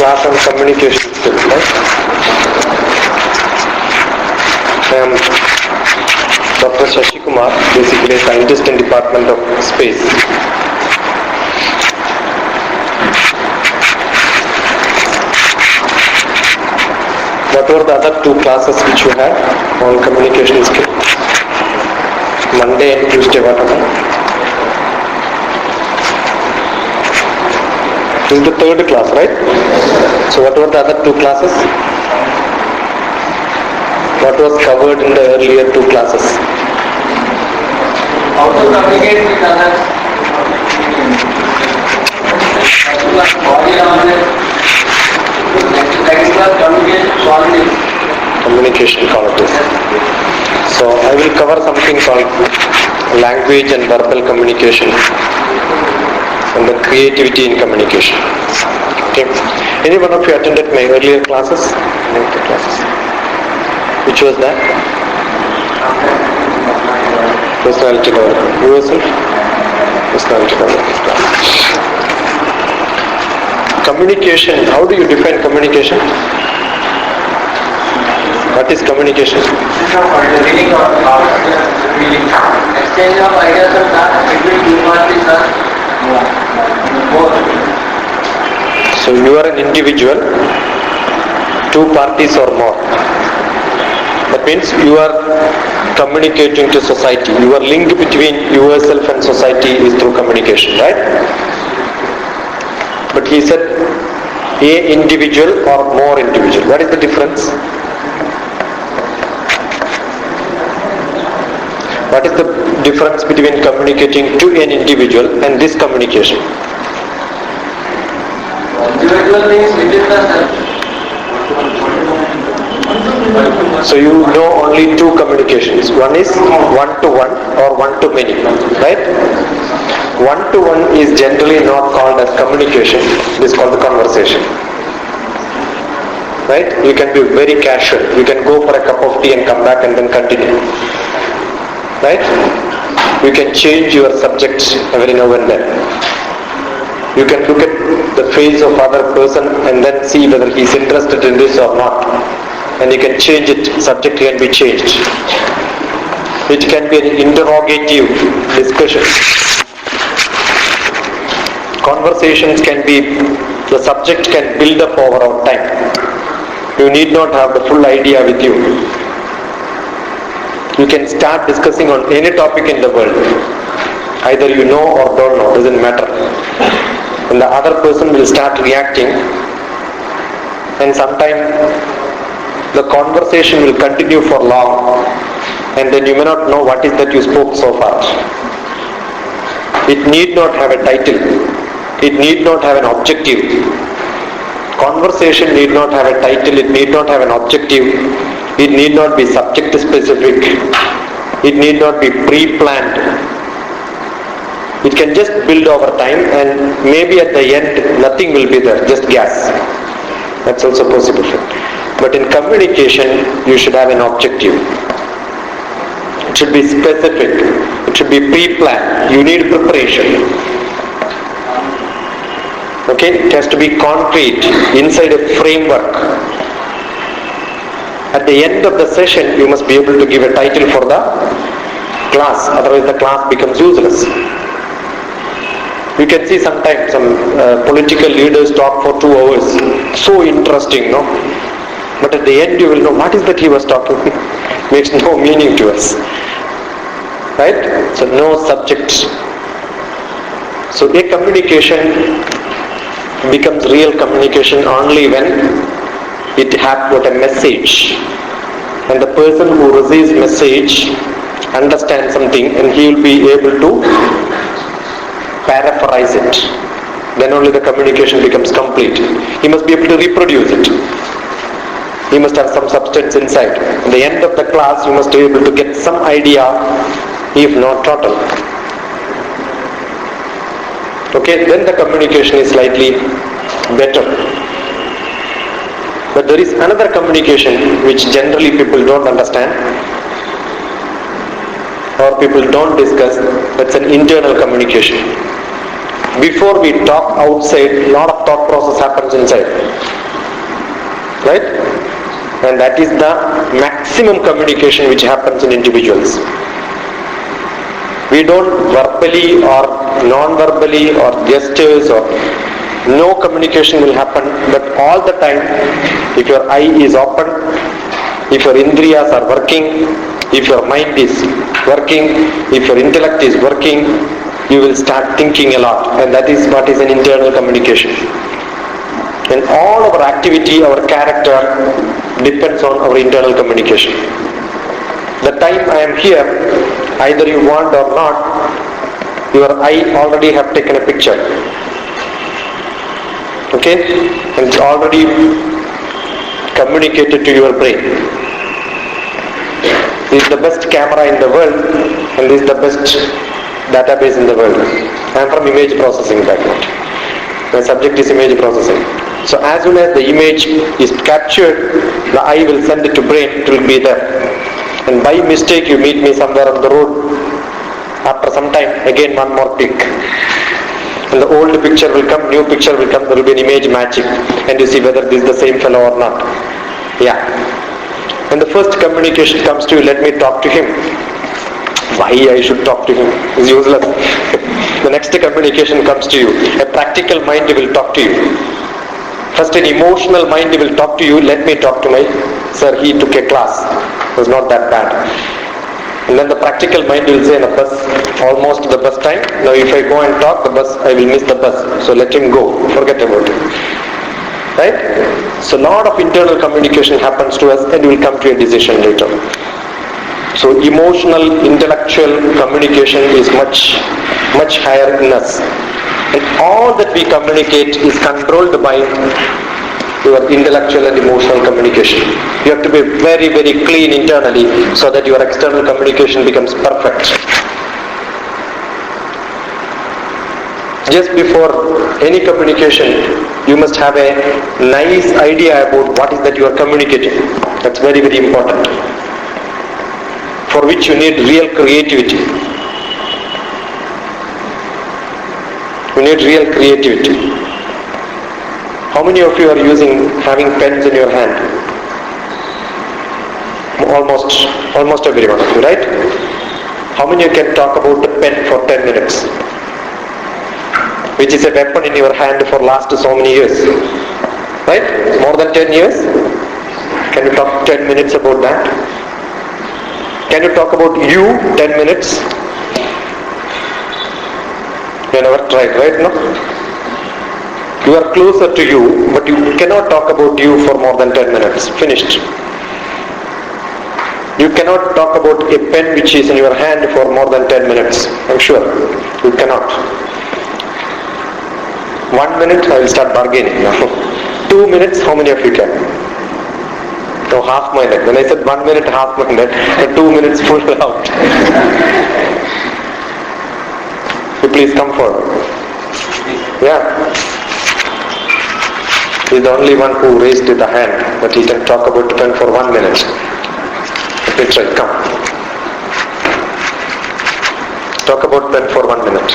class on communication skills, right? I am Dr. Shashi Kumar, basically a scientist in Department of Space. What were the other two classes which you had on communication skills? Monday and Tuesday, what happened? This is the third class, right? So what were the other two classes? What was covered in the earlier two classes? How to communicate with others. Body language. Next class communication qualities. Communication qualities. So I will cover something called language and verbal communication and the creativity in communication. Okay. Any one of you attended my earlier classes? Which was that? Personality development. Yourself? Personality development class. Communication. How do you define communication? What is communication? Exchange of ideas and thoughts between two parties are both. So you are an individual, two parties or more. That means you are communicating to society. Your link between yourself and society is through communication, right? But he said a individual or more individual. What is the difference? What is the difference between communicating to an individual and this communication? Individual means within the self. So you know only two communications. One is one-to-one or one-to-many, right? One-to-one is generally not called as communication. It is called the conversation. Right? You can be very casual. You can go for a cup of tea and come back and then continue. Right? You can change your subject every now and then. You can look at the face of other person and then see whether he is interested in this or not. And you can change it. Subject can be changed. It can be an interrogative discussion. Conversations can be, the subject can build up over our time. You need not have the full idea with you. You can start discussing on any topic in the world. Either you know or don't know, doesn't matter. And the other person will start reacting, and sometimes the conversation will continue for long, and then you may not know what is that you spoke so far. It need not have a title. It need not have an objective. Conversation need not have a title. It need not have an objective. It need not be subject specific. It need not be pre-planned. It can just build over time, and maybe at the end nothing will be there, just gas. That's also possible. But in communication you should have an objective. It should be specific. It should be pre-planned. You need preparation. Okay? It has to be concrete, inside a framework. At the end of the session, you must be able to give a title for the class, otherwise the class becomes useless. You can see sometimes some political leaders talk for 2 hours. So interesting, no? But at the end you will know what is that he was talking. Makes no meaning to us. Right? So no subject. So a communication becomes real communication only when it has got a message, and the person who receives message understands something, and he will be able to paraphrase it. Then only the communication becomes complete. He must be able to reproduce it. He must have some substance inside. At the end of the class you must be able to get some idea, if not total. Okay, then the communication is slightly better. But there is another communication which generally people don't understand or people don't discuss. That's an internal communication. Before we talk outside, a lot of thought process happens inside. Right? And that is the maximum communication which happens in individuals. We don't verbally or non-verbally or gestures or no communication will happen, but all the time, if your eye is open, if your indriyas are working, if your mind is working, if your intellect is working, you will start thinking a lot, and that is what is an internal communication. And all our activity, our character depends on our internal communication. The time I am here, either you want or not, your eye already have taken a picture. Okay? And it's already communicated to your brain. This is the best camera in the world, and this is the best database in the world. I am from image processing background. My subject is image processing. So as soon as the image is captured, the eye will send it to brain, it will be there. And by mistake you meet me somewhere on the road, after some time, again one more pic. And the old picture will come, new picture will come, there will be an image matching, and you see whether this is the same fellow or not. Yeah. When the first communication comes to you, let me talk to him. Why I should talk to him? It's useless. The next communication comes to you. A practical mind will talk to you. First an emotional mind will talk to you. Let me talk to my sir, he took a class. It was not that bad. And then the practical mind will say, in a bus, almost the bus time. Now if I go and talk, the bus, I will miss the bus. So let him go. Forget about it. Right? So a lot of internal communication happens to us, and we will come to a decision later. So emotional, intellectual communication is much higher in us. And all that we communicate is controlled by your intellectual and emotional communication. You have to be very, very clean internally so that your external communication becomes perfect. Just before any communication, you must have a nice idea about what is that you are communicating. That's very, very important. For which you need real creativity. You need real creativity. How many of you are having pens in your hand? Almost every one of you, right? How many of you can talk about the pen for 10 minutes? Which is a weapon in your hand for last so many years. Right? More than 10 years? Can you talk 10 minutes about that? Can you talk about you 10 minutes? You never tried, right? No? You are closer to you, but you cannot talk about you for more than 10 minutes. Finished. You cannot talk about a pen which is in your hand for more than 10 minutes. I'm sure. You cannot. 1 minute, I will start bargaining now. 2 minutes, how many of you can? No, half my neck. When I said 1 minute, half my neck, the 2 minutes full out. You please come forward. Yeah. He is the only one who raised the hand, but he can talk about the pen for 1 minute. Let me try. Come. Talk about pen for 1 minute.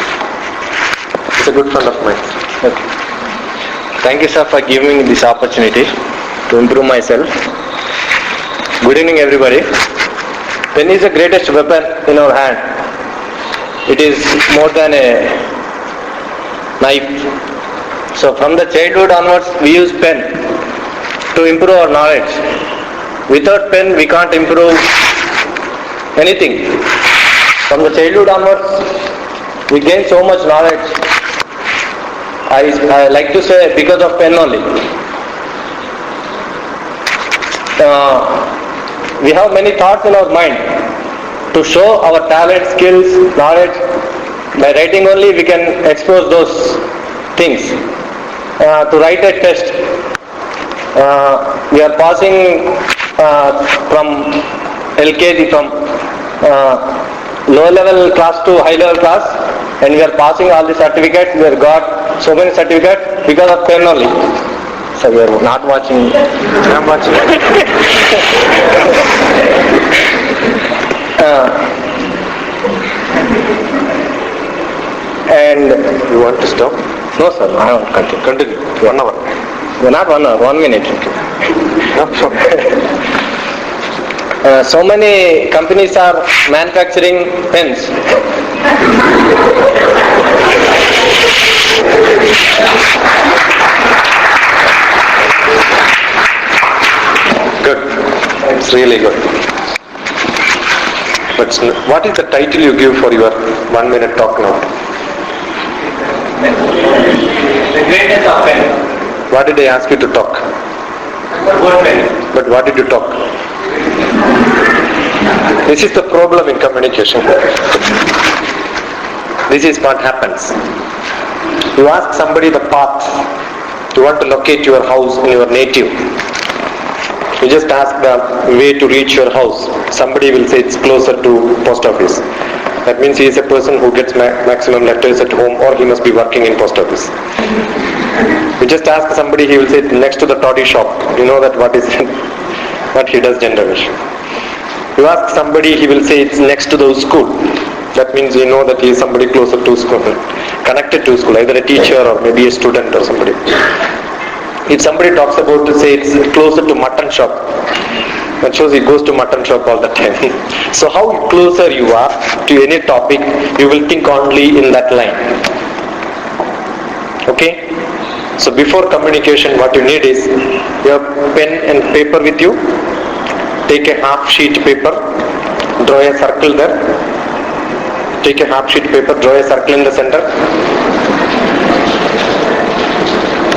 It's a good friend of mine. Okay. Thank you, sir, for giving me this opportunity to improve myself. Good evening, everybody. Pen is the greatest weapon in our hand. It is more than a knife. So from the childhood onwards, we use pen to improve our knowledge. Without pen, we can't improve anything. From the childhood onwards, we gain so much knowledge. I like to say because of pen only. We have many thoughts in our mind to show our talent, skills, knowledge. By writing only, we can expose those things. To write a test, we are passing from LKG, from low level class to high level class, and we are passing all the certificates. We have got so many certificates because of pen only. So we are not watching. I am watching. And You want to stop? no sir, I won't continue. Continue. 1 hour. Not 1 hour, 1 minute. No, stop. So many companies are manufacturing pens. Good. It's really good. But what is the title you give for your 1 minute talk now? The greatness of pen. What did I ask you to talk? What pen? But what did you talk? This is the problem in communication. This is what happens. You ask somebody the path. You want to locate your house in your native. You just ask the way to reach your house. Somebody will say it's closer to post office. That means he is a person who gets maximum letters at home, or he must be working in post office. You just ask somebody, he will say next to the toddy shop. You know that what is what he does generally. You ask somebody, he will say it's next to the school. That means you know that he is somebody closer to school, connected to school, either a teacher or maybe a student or somebody. If somebody talks about to say it's closer to mutton shop, that shows he goes to mutton shop all the time. So how closer you are to any topic, you will think only in that line. Okay? So before communication, what you need is your pen and paper with you. Take a half sheet paper, draw a circle there. Take a half sheet paper, draw a circle in the center.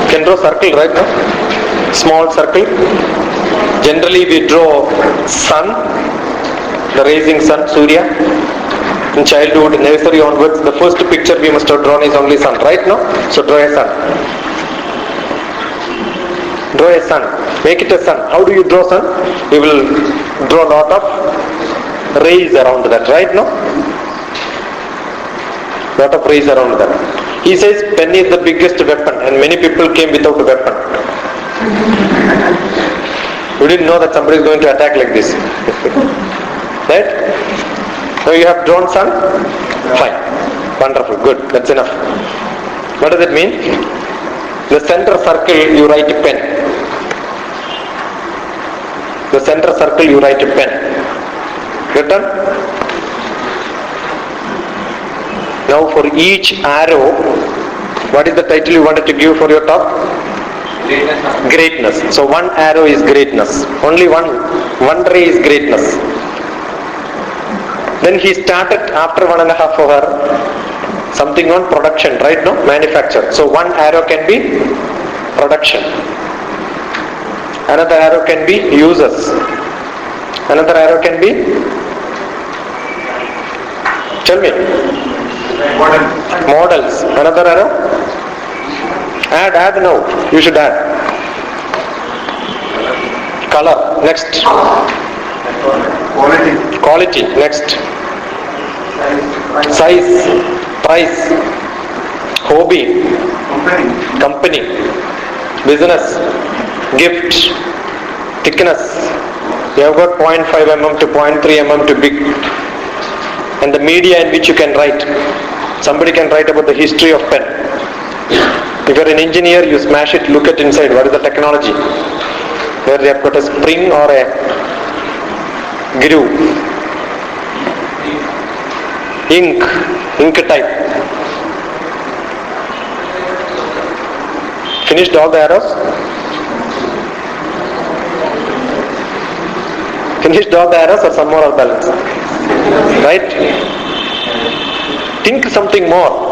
You can draw circle right now. Small circle. Generally we draw sun, the rising sun, Surya. In childhood, nursery onwards, the first picture we must have drawn is only sun, right now? So draw a sun. Draw a sun. Make it a sun. How do you draw sun? You will draw a lot of rays around that, right now? Lot of rays around that. He says pen is the biggest weapon, and many people came without a weapon. You didn't know that somebody is going to attack like this. Right? Now you have drawn sun? Fine. Wonderful. Good. That's enough. What does it mean? The center circle you write a pen. The center circle you write a pen. Written? Now for each arrow, what is the title you wanted to give for your talk? Greatness. So one arrow is greatness. Only one ray is greatness. Then he started after 1.5 hours something on production, right now? Manufacture. So one arrow can be production. Another arrow can be users. Another arrow can be, tell me. Models. Another arrow? Add now. You should add. Color. Next. Quality. Next. Size. Price. Hobby. Company. Business. Gift. Thickness. You have got 0.5 mm to 0.3 mm to big. And the media in which you can write. Somebody can write about the history of pen. If you are an engineer, you smash it, look at inside. What is the technology? Where they have got a spring or a groove. Ink type. Finished all the arrows? Finished all the arrows or some more are balance? Right? Think something more.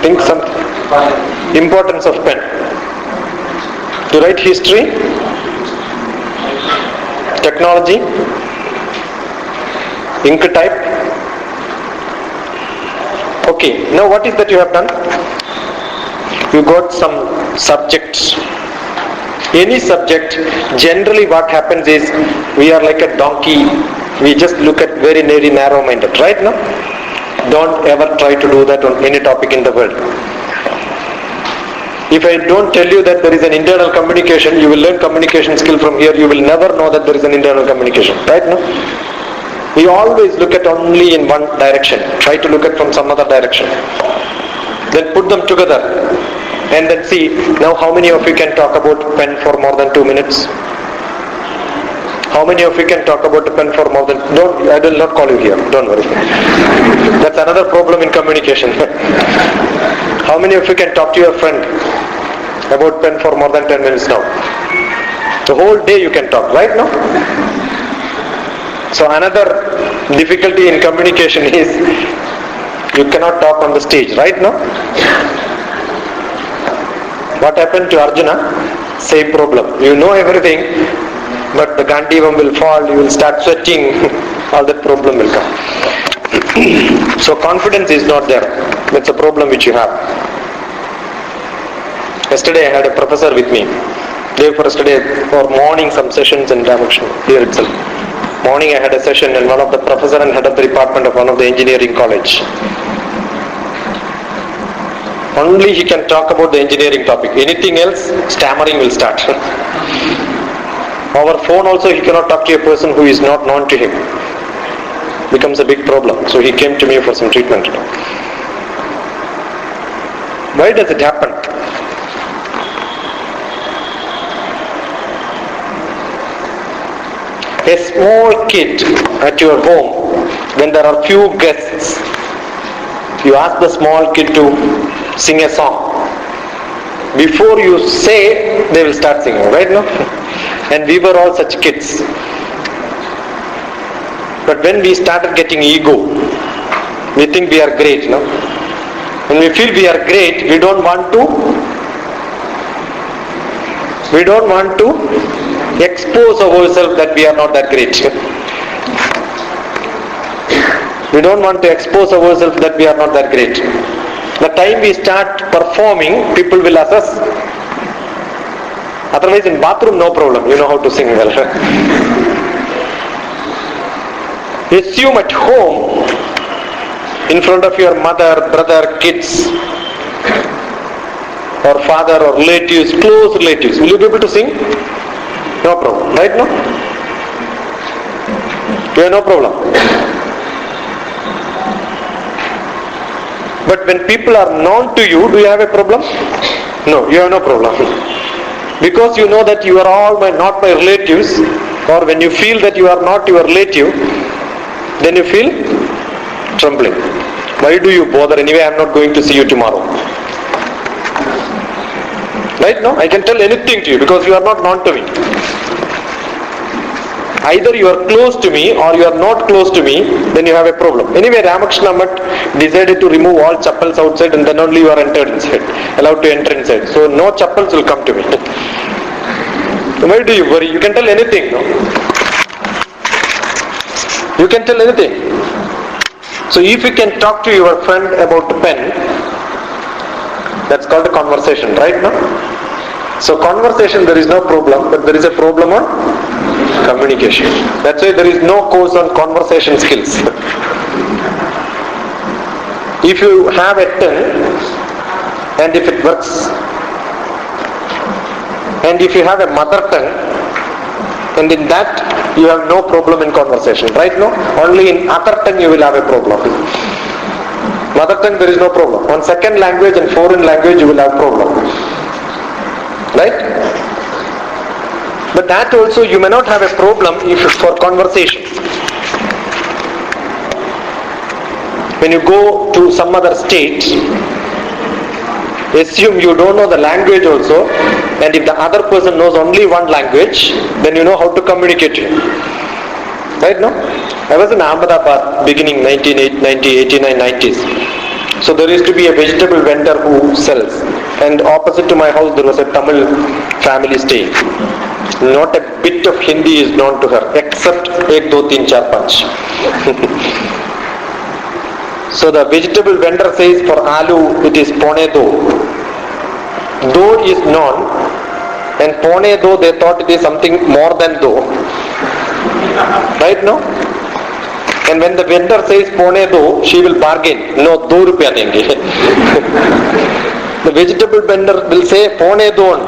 Think some importance of pen. To write history, technology, ink type. Okay, now what is that you have done? You got some subjects. Any subject, generally what happens is we are like a donkey. We just look at very narrow-minded, right now? Don't ever try to do that on any topic in the world. If I don't tell you that there is an internal communication, you will learn communication skill from here. You will never know that there is an internal communication. Right? No? We always look at only in one direction. Try to look at from some other direction. Then put them together and then see. Now how many of you can talk about pen for more than 2 minutes? How many of you can talk about the pen for more than... I will not call you here. Don't worry. That's another problem in communication. How many of you can talk to your friend about pen for more than 10 minutes now? The whole day you can talk, right now? So another difficulty in communication is you cannot talk on the stage, right now? What happened to Arjuna? Same problem. You know everything, but the Gandivam will fall, you will start sweating, all that problem will come. So confidence is not there. That's a problem which you have. Yesterday I had a professor with me. Day for yesterday for morning some sessions in Ramakrishna here itself. Morning I had a session and one of the professor and head of the department of one of the engineering college. Only he can talk about the engineering topic. Anything else, stammering will start. Over phone also he cannot talk to a person who is not known to him. Becomes a big problem. So he came to me for some treatment. Why does it happen? A small kid at your home, when there are few guests, you ask the small kid to sing a song. Before you say, they will start singing, right now? And we were all such kids. But when we started getting ego, we think we are great, no? When we feel we are great, we don't want to expose ourselves that we are not that great. We don't want to expose ourselves that we are not that great. The time we start performing, people will assess. Otherwise in bathroom, no problem. You know how to sing well. Assume at home, in front of your mother, brother, kids, or father or relatives, close relatives, will you be able to sing? No problem, right now? You have no problem. But when people are known to you, do you have a problem? No, you have no problem. Because you know that you are all not my relatives, or when you feel that you are not your relative, then you feel trembling. Why do you bother? Anyway, I am not going to see you tomorrow. Right now, I can tell anything to you because you are not known to me. Either you are close to me or you are not close to me, then you have a problem. Anyway, Ramakrishna Math decided to remove all chappals outside and then only you are entered inside, allowed to enter inside. So no chappals will come to me. Why do you worry? You can tell anything, no? You can tell anything. So if you can talk to your friend about the pen, that's called a conversation, right now? So conversation, there is no problem, but there is a problem on communication. That's why there is no course on conversation skills. If you have a pen, and if it works, and if you have a mother tongue, and in that you have no problem in conversation, right now? Only in other tongue you will have a problem. Mother tongue there is no problem. On second language and foreign language you will have problem. Right? But that also you may not have a problem if it's for conversation. When you go to some other state, assume you don't know the language also, and if the other person knows only one language, then you know how to communicate to him. Right now? I was in Ahmedabad beginning 1989, 90s. So there used to be a vegetable vendor who sells, and opposite to my house there was a Tamil family staying. Not a bit of Hindi is known to her, except 1, 2, 3, 4, 5. So the vegetable vendor says for aloo it is pone do. Do is known, and pone do they thought it is something more than do. Right now? And when the vendor says pone do, she will bargain. No, 2 rupiah denge. The vegetable vendor will say, "Pone don."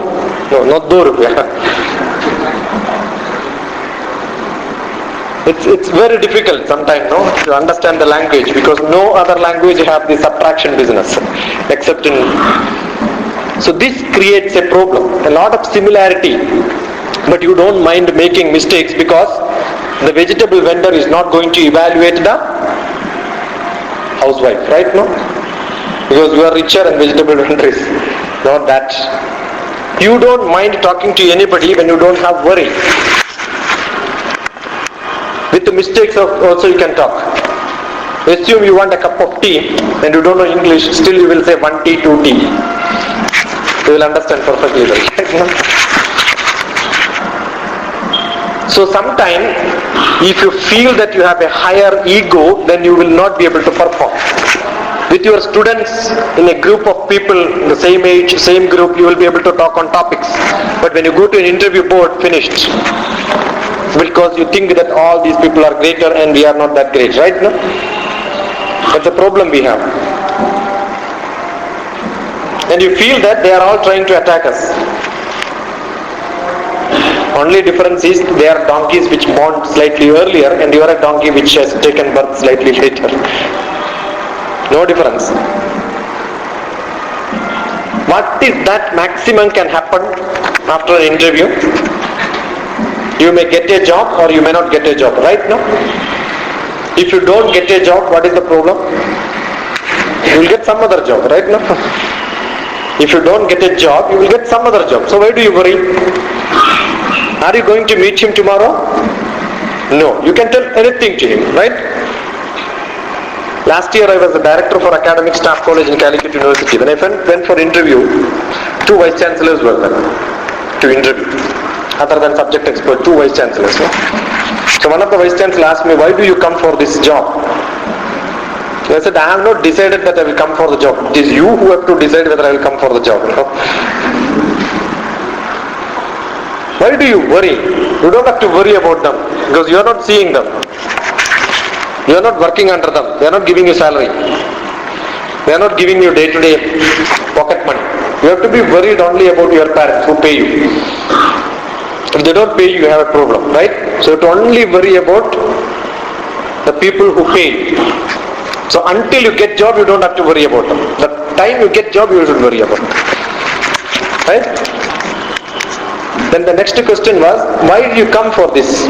No, not do rupiah. It's very difficult sometimes, no, to understand the language, because no other language have the subtraction business except in. So this creates a problem, a lot of similarity, but you don't mind making mistakes because the vegetable vendor is not going to evaluate the housewife, right? No, because you are richer and vegetable vendor is not that. You don't mind talking to anybody when you don't have worry. With the mistakes also you can talk. Assume you want a cup of tea and you don't know English, still you will say 1 tea, 2 tea. You will understand perfectly well. So sometimes if you feel that you have a higher ego, then you will not be able to perform. With your students in a group of people in the same age, same group, you will be able to talk on topics. But when you go to an interview board, finished. Because you think that all these people are greater and we are not that great, right? No? That's the problem we have. And you feel that they are all trying to attack us. Only difference is they are donkeys which born slightly earlier and you are a donkey which has taken birth slightly later. No difference. What is that maximum can happen after an interview? You may get a job or you may not get a job, right? No? If you don't get a job, what is the problem? You will get some other job, right? No? If you don't get a job, you will get some other job. So why do you worry? Are you going to meet him tomorrow? No. You can tell anything to him, right? Last year I was the director for Academic Staff College in Calicut University. When I went for interview, 2 vice chancellors were there to interview. Other than subject expert, 2 vice chancellors. No? So one of the vice chancellors asked me, "Why do you come for this job?" I said, "I have not decided that I will come for the job. It is you who have to decide whether I will come for the job." You know? Why do you worry? You don't have to worry about them because you are not seeing them. You are not working under them. They are not giving you salary. They are not giving you day-to-day pocket money. You have to be worried only about your parents who pay you. If they don't pay you, you have a problem, right? So you have to only worry about the people who pay you. So until you get job, you don't have to worry about them. The time you get job, you should worry about them. Right? Then the next question was, why did you come for this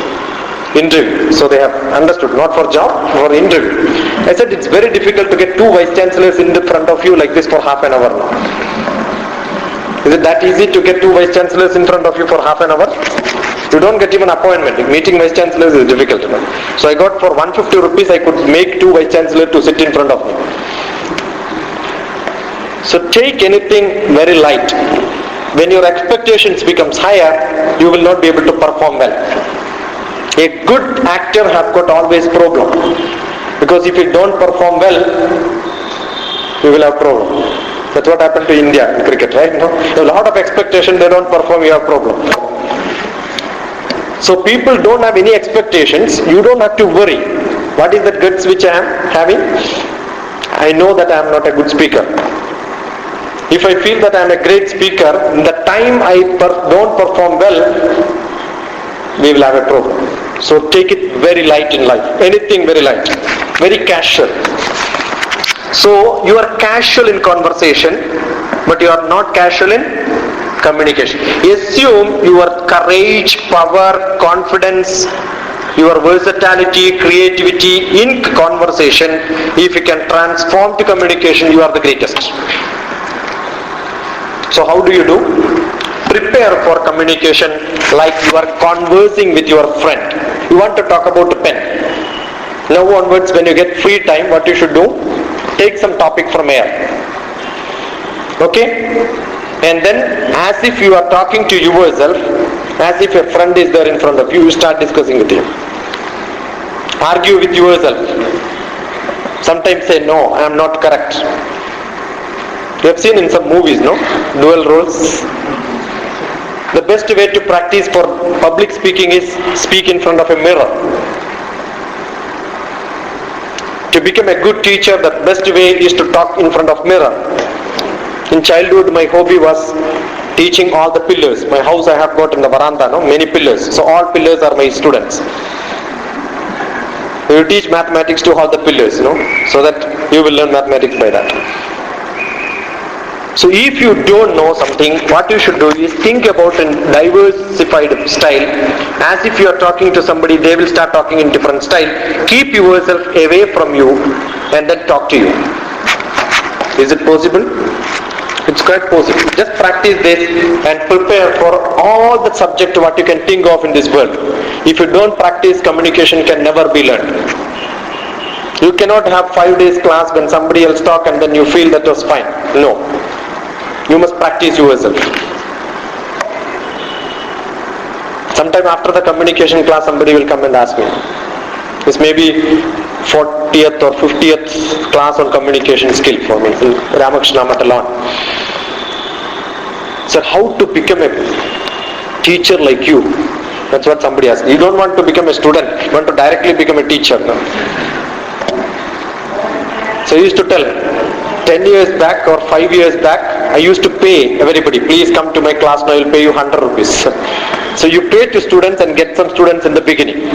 interview? So they have understood, not for job, for interview. I said, it's very difficult to get 2 vice chancellors in the front of you like this for half an hour now. Is it that easy to get 2 vice chancellors in front of you for half an hour? You don't get even appointment. Meeting vice chancellors is difficult. So I got for 150 rupees, I could make 2 vice chancellors to sit in front of me. So take anything very light. When your expectations becomes higher, you will not be able to perform well. A good actor has got always problem. Because if you don't perform well, you will have problem. That's what happened to India in cricket, right? You have a lot of expectation, they don't perform, you have problem. So people don't have any expectations, you don't have to worry. What is that guts which I am having? I know that I am not a good speaker. If I feel that I am a great speaker, the time I don't perform well, we will have a problem. So take it very light in life. Anything very light. Very casual. So you are casual in conversation, but you are not casual in communication. Assume your courage, power, confidence, your versatility, creativity in conversation. If you can transform to communication, you are the greatest. So how do you do? Prepare for communication like you are conversing with your friend. You want to talk about a pen. Now onwards, when you get free time, what you should do? Take some topic from here. Okay? And then as if you are talking to yourself, as if a friend is there in front of you, you start discussing with him. Argue with yourself. Sometimes say, no, I am not correct. You have seen in some movies, no? Dual roles. The best way to practice for public speaking is speak in front of a mirror. To become a good teacher, the best way is to talk in front of mirror. In In childhood, my hobby was teaching all the pillars. My house I have got in the veranda, no, many pillars. So all pillars are my students. You teach mathematics to all the pillars, so that you will learn mathematics by that. So if you don't know something, what you should do is think about a diversified style. As if you are talking to somebody, they will start talking in different style. Keep yourself away from you and then talk to you. Is it possible? It's quite possible. Just practice this and prepare for all the subject what you can think of in this world. If you don't practice, communication can never be learned. You cannot have 5 days class when somebody else talk and then you feel that was fine. No. You must practice yourself. Sometime after the communication class, somebody will come and ask me. This may be 40th or 50th class on communication skill for me. Ramakrishna Matalon. So how to become a teacher like you? That's what somebody asked. You don't want to become a student. You want to directly become a teacher. No? So I used to tell, 10 years back or 5 years back, I used to pay everybody, please come to my class now, I will pay you 100 rupees. So you pay to students and get some students in the beginning.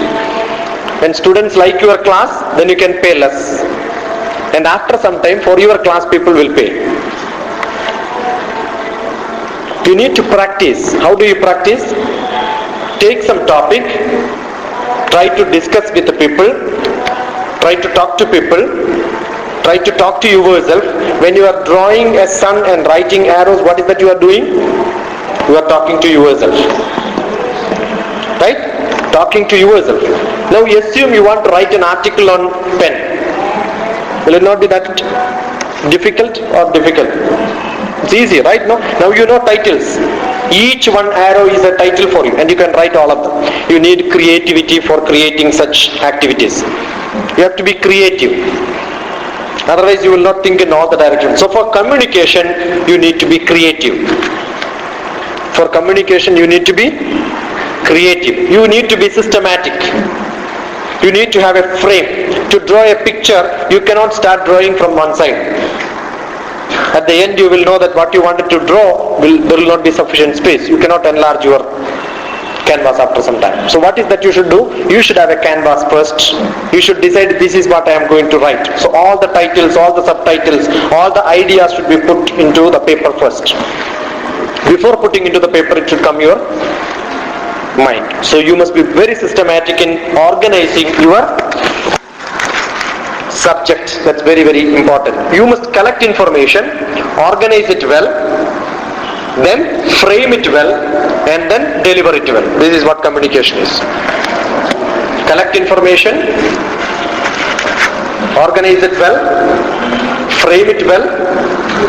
When students like your class, then you can pay less. And after some time, for your class, people will pay. You need to practice. How do you practice? Take some topic, try to discuss with the people, try to talk to people, try to talk to yourself. When you are drawing a sun and writing arrows, what is that you are doing? You are talking to yourself. Right? Talking to yourself. Now assume you want to write an article on pen. Will it not be that difficult or difficult? It's easy, right? No? Now you know titles. Each one arrow is a title for you and you can write all of them. You need creativity for creating such activities. You have to be creative. Otherwise you will not think in all the directions. So for communication, you need to be creative. For communication, you need to be creative. You need to be systematic. You need to have a frame. To draw a picture, you cannot start drawing from one side. At the end, you will know that what you wanted to draw, there will not be sufficient space. You cannot enlarge your canvas after some time. So what is that you should do? You should have a canvas first. You should decide this is what I am going to write. So all the titles, all the subtitles, all the ideas should be put into the paper first. Before putting into the paper, it should come your mind. So you must be very systematic in organizing your subject. That's very, very important. You must collect information, organize it well, then frame it well, and then deliver it well. This is what communication is. Collect information, organize it well, frame it well,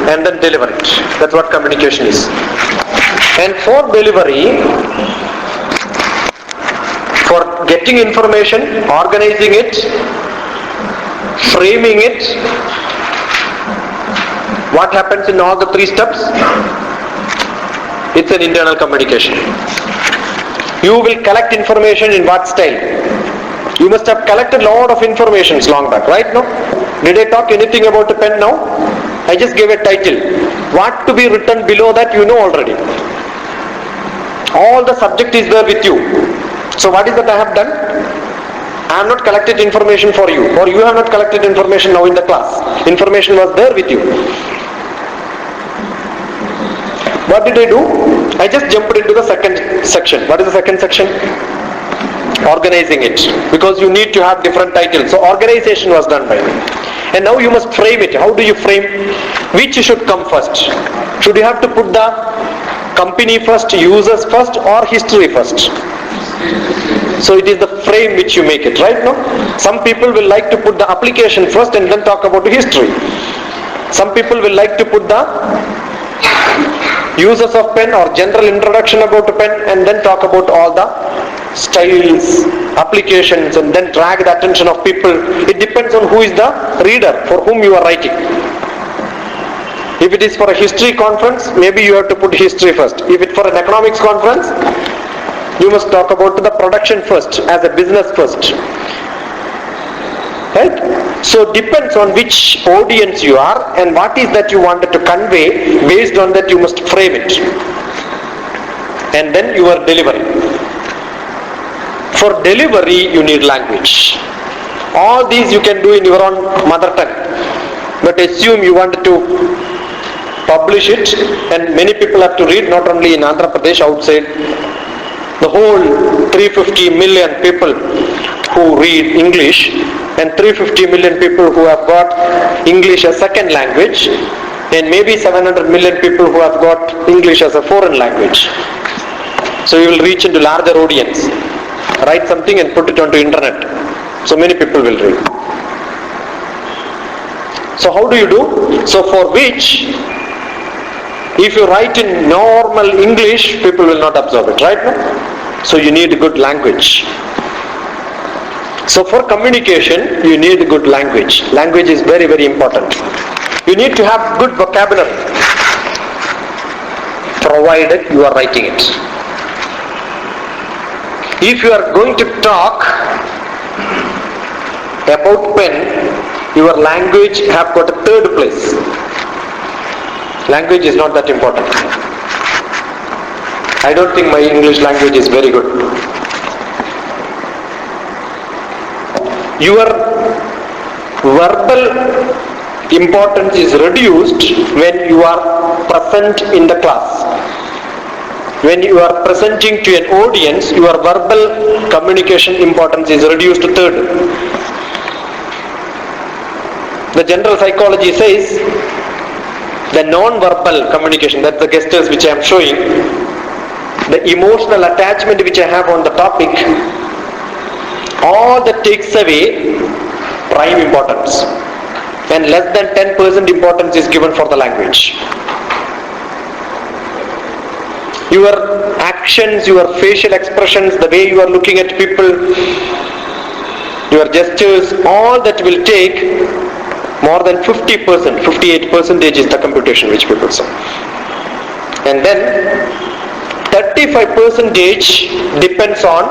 and then deliver it. That's what communication is. And for delivery, for getting information, organizing it, framing it, what happens in all the 3 steps? It's an internal communication. You will collect information in what style? You must have collected a lot of information long back, right? No? Did I talk anything about a pen now? I just gave a title. What to be written below that you know already. All the subject is there with you. So what is that I have done? I have not collected information for you, or you have not collected information now in the class. Information was there with you. What did I do? I just jumped into the second section. What is the second section? Organizing it. Because you need to have different titles. So organization was done by me. And now you must frame it. How do you frame? Which should come first? Should you have to put the company first, users first, or history first? So it is the frame which you make it, right? No? Some people will like to put the application first and then talk about the history. Some people will like to put the uses of pen or general introduction about a pen and then talk about all the styles, applications, and then drag the attention of people. It depends on who is the reader for whom you are writing. If it is for a history conference, maybe you have to put history first. If it's for an economics conference, you must talk about the production first, as a business first. Right? So depends on which audience you are and what is that you wanted to convey. Based on that you must frame it. And then you are delivering. For delivery you need language. All these you can do in your own mother tongue. But assume you wanted to publish it, and many people have to read, not only in Andhra Pradesh, outside. The whole 350 million people who read English and 350 million people who have got English as second language, and maybe 700 million people who have got English as a foreign language. So you will reach into larger audience. Write something and put it onto internet. So many people will read. So how do you do? So for which, if you write in normal English, people will not absorb it, right? No? So you need good language. So for communication, you need good language. Language is very, very important. You need to have good vocabulary, provided you are writing it. If you are going to talk about pen, your language have got a third place. Language is not that important. I don't think my English language is very good. Your verbal importance is reduced when you are present in the class. When you are presenting to an audience, your verbal communication importance is reduced to third. The general psychology says the non-verbal communication, that's the gestures which I am showing, the emotional attachment which I have on the topic, all that takes away prime importance, and less than 10% importance is given for the language. Your actions, your facial expressions, the way you are looking at people, your gestures, all that will take more than 50%, 58% is the computation which people say. And then 35% depends on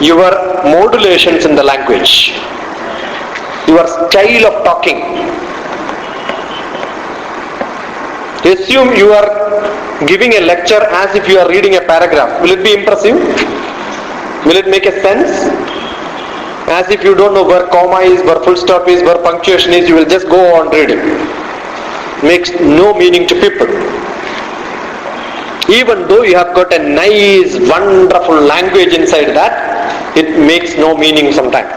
your modulations in the language, your style of talking. Assume you are giving a lecture as if you are reading a paragraph. Will it be impressive? Will it make a sense? As if you don't know where comma is, where full stop is, where punctuation is, you will just go on reading. Makes no meaning to people. Even though you have got a nice, wonderful language inside that, it makes no meaning sometimes.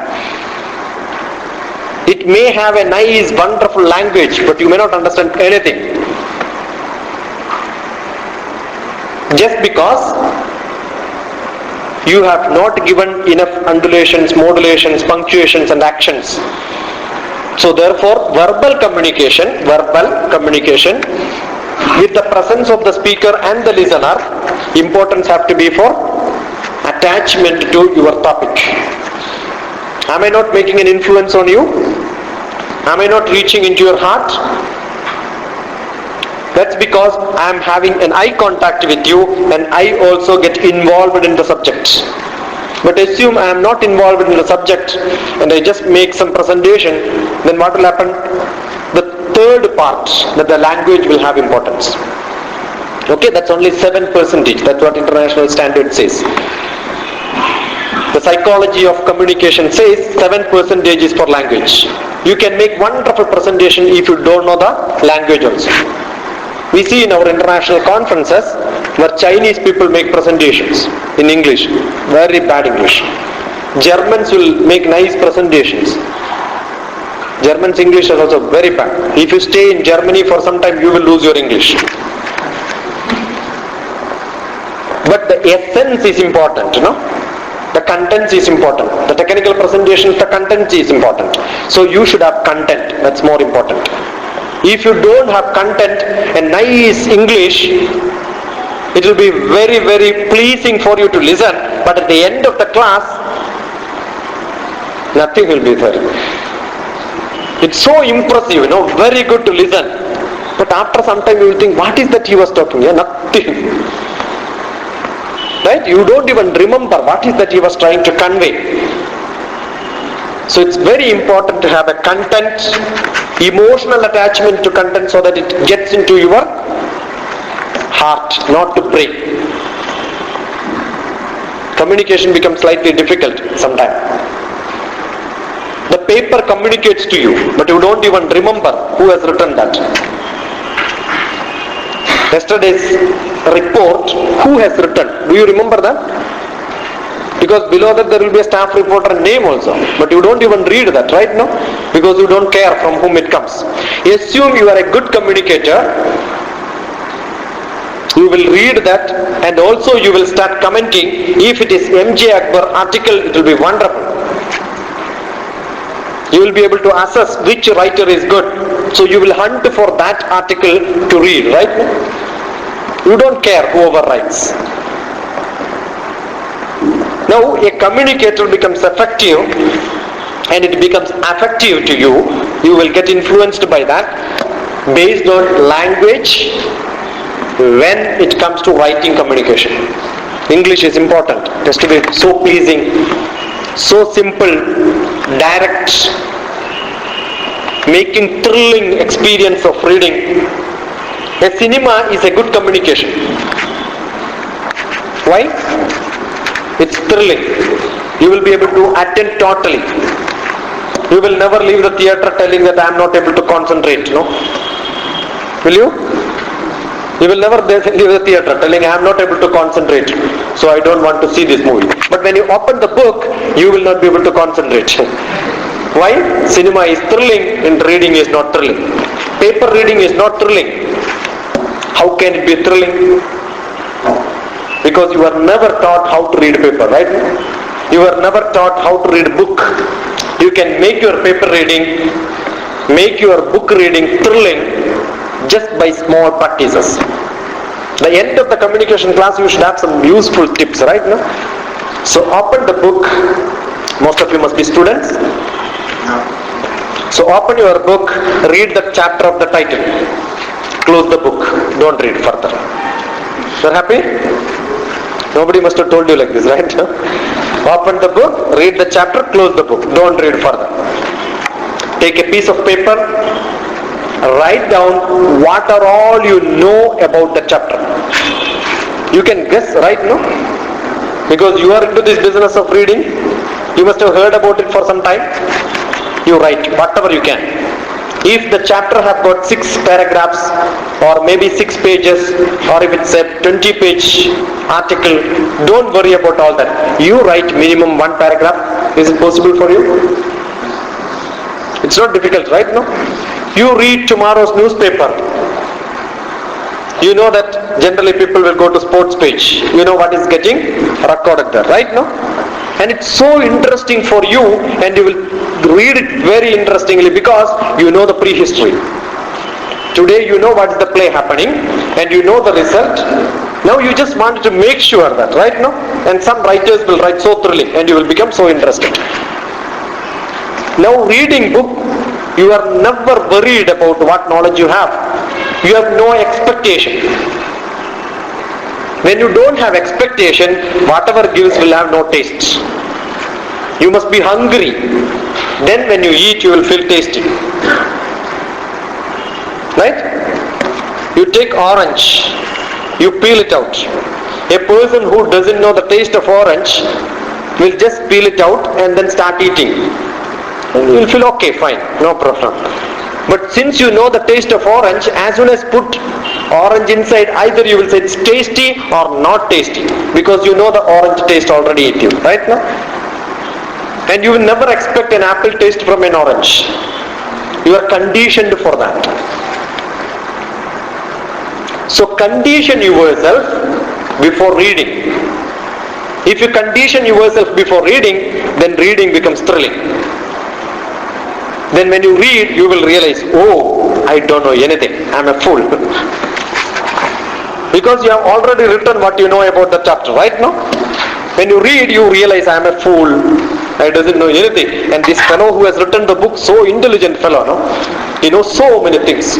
It may have a nice, wonderful language, but you may not understand anything. Just because you have not given enough undulations, modulations, punctuations and actions. So therefore, verbal communication with the presence of the speaker and the listener, importance have to be for attachment to your topic. Am I not making an influence on you? Am I not reaching into your heart? That's because I am having an eye contact with you and I also get involved in the subject. But assume I am not involved in the subject and I just make some presentation, then what will happen? The third part, that the language will have importance. Okay, that's only 7%. That's what international standard says. The psychology of communication says 7% is for language. You can make wonderful presentation if you don't know the language also. We see in our international conferences where Chinese people make presentations in English, very bad English. Germans will make nice presentations. Germans' English is also very bad. If you stay in Germany for some time, you will lose your English. But the essence is important, you know. The content is important. The technical presentation, the content is important. So you should have content. That's more important. If you don't have content and nice English, it will be very, very pleasing for you to listen. But at the end of the class, nothing will be there. It's so impressive, you know, very good to listen. But after some time you will think, what is that he was talking? Yeah, nothing. Right? You don't even remember what is that he was trying to convey. So it's very important to have a content, emotional attachment to content so that it gets into your heart, not to brain. Communication becomes slightly difficult sometimes. The paper communicates to you, but you don't even remember who has written that. Yesterday's report, who has written? Do you remember that? Because below that there will be a staff reporter name also, but you don't even read that, right now, because you don't care from whom it comes. Assume you are a good communicator, you will read that, and also you will start commenting. If it is MJ Akbar article, it will be wonderful. You will be able to assess which writer is good, so you will hunt for that article to read, right? You don't care whoever writes. Now a communicator becomes effective and it becomes affective to you. You will get influenced by that based on language when it comes to writing communication. English is important. It has to be so pleasing, so simple, direct, making thrilling experience of reading. A cinema is a good communication. Why? It's thrilling. You will be able to attend totally. You will never leave the theatre telling that I am not able to concentrate, no? Will you? You will never leave the theatre telling I am not able to concentrate, so I don't want to see this movie. But when you open the book, you will not be able to concentrate. Why? Cinema is thrilling and reading is not thrilling. Paper reading is not thrilling. How can it be thrilling? Because you are never taught how to read paper, right? You are never taught how to read book. You can make your paper reading, make your book reading thrilling just by small practices. The end of the communication class, you should have some useful tips, right? No? So open the book. Most of you must be students. So open your book, read the chapter of the title. Close the book. Don't read further. You're happy? Nobody must have told you like this, right? Open the book, read the chapter, close the book. Don't read further. Take a piece of paper, write down what are all you know about the chapter. You can guess, right? No? Because you are into this business of reading. You must have heard about it for some time. You write whatever you can. If the chapter has got 6 paragraphs or maybe 6 pages, or if it's a 20-page article, don't worry about all that. You write minimum 1 paragraph. Is it possible for you? It's not difficult, right? No? You read tomorrow's newspaper. You know that generally people will go to sports page. You know what is getting recorded there, right? No? And it's so interesting for you, and you will read it very interestingly because you know the prehistory. Today you know what is the play happening and you know the result. Now you just want to make sure that, right? No? And some writers will write so thrilling and you will become so interested. Now reading book, you are never worried about what knowledge you have. You have no expectation. When you don't have expectation, whatever gives will have no taste. You must be hungry. Then when you eat, you will feel tasty. Right? You take orange, you peel it out. A person who doesn't know the taste of orange will just peel it out and then start eating. And you will feel okay, fine, no problem. But since you know the taste of orange, as soon as put orange inside, either you will say it's tasty or not tasty, because you know the orange taste already ate you, right? No? And you will never expect an apple taste from an orange. You are conditioned for that. So condition yourself before reading. If you condition yourself before reading, then reading becomes thrilling. Then when you read, you will realize, oh, I don't know anything. I'm a fool. Because you have already written what you know about the chapter, right? No? When you read, you realize I'm a fool. I doesn't know anything. And this fellow who has written the book, so intelligent fellow, no? He knows so many things.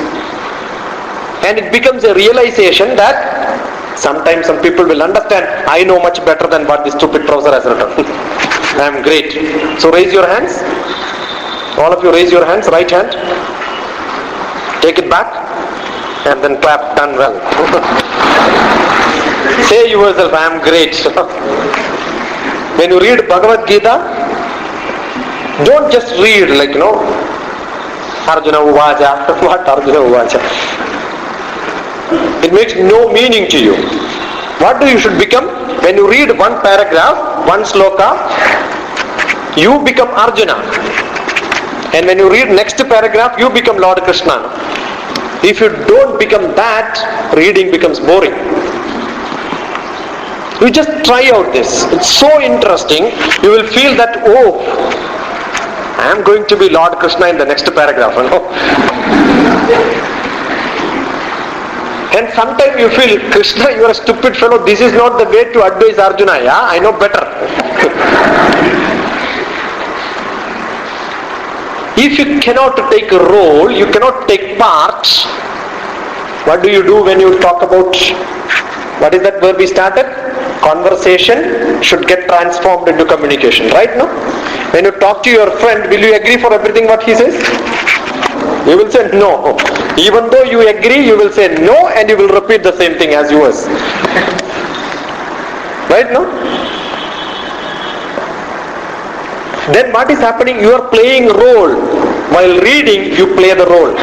And it becomes a realization that sometimes some people will understand, I know much better than what this stupid professor has written. I am great. So raise your hands. All of you raise your hands, right hand. Take it back and then clap, done well. Say yourself, I am great. When you read Bhagavad Gita, don't just read like, Arjuna Uvaja, what Arjuna Uvaja. It makes no meaning to you. What you should become? When you read one paragraph, one sloka, you become Arjuna. And when you read next paragraph, you become Lord Krishna. If you don't become that, reading becomes boring. You just try out this. It's so interesting. You will feel that, oh, I am going to be Lord Krishna in the next paragraph. And sometimes you feel, Krishna, you are a stupid fellow. This is not the way to advise Arjuna. Yeah, I know better. If you cannot take a role, you cannot take part, what do you do when you talk about, what is that word we started? Conversation should get transformed into communication, right now? When you talk to your friend, will you agree for everything what he says? You will say no. Even though you agree, you will say no and you will repeat the same thing as yours. Right now? Then what is happening? You are playing a role. While reading, you play the role.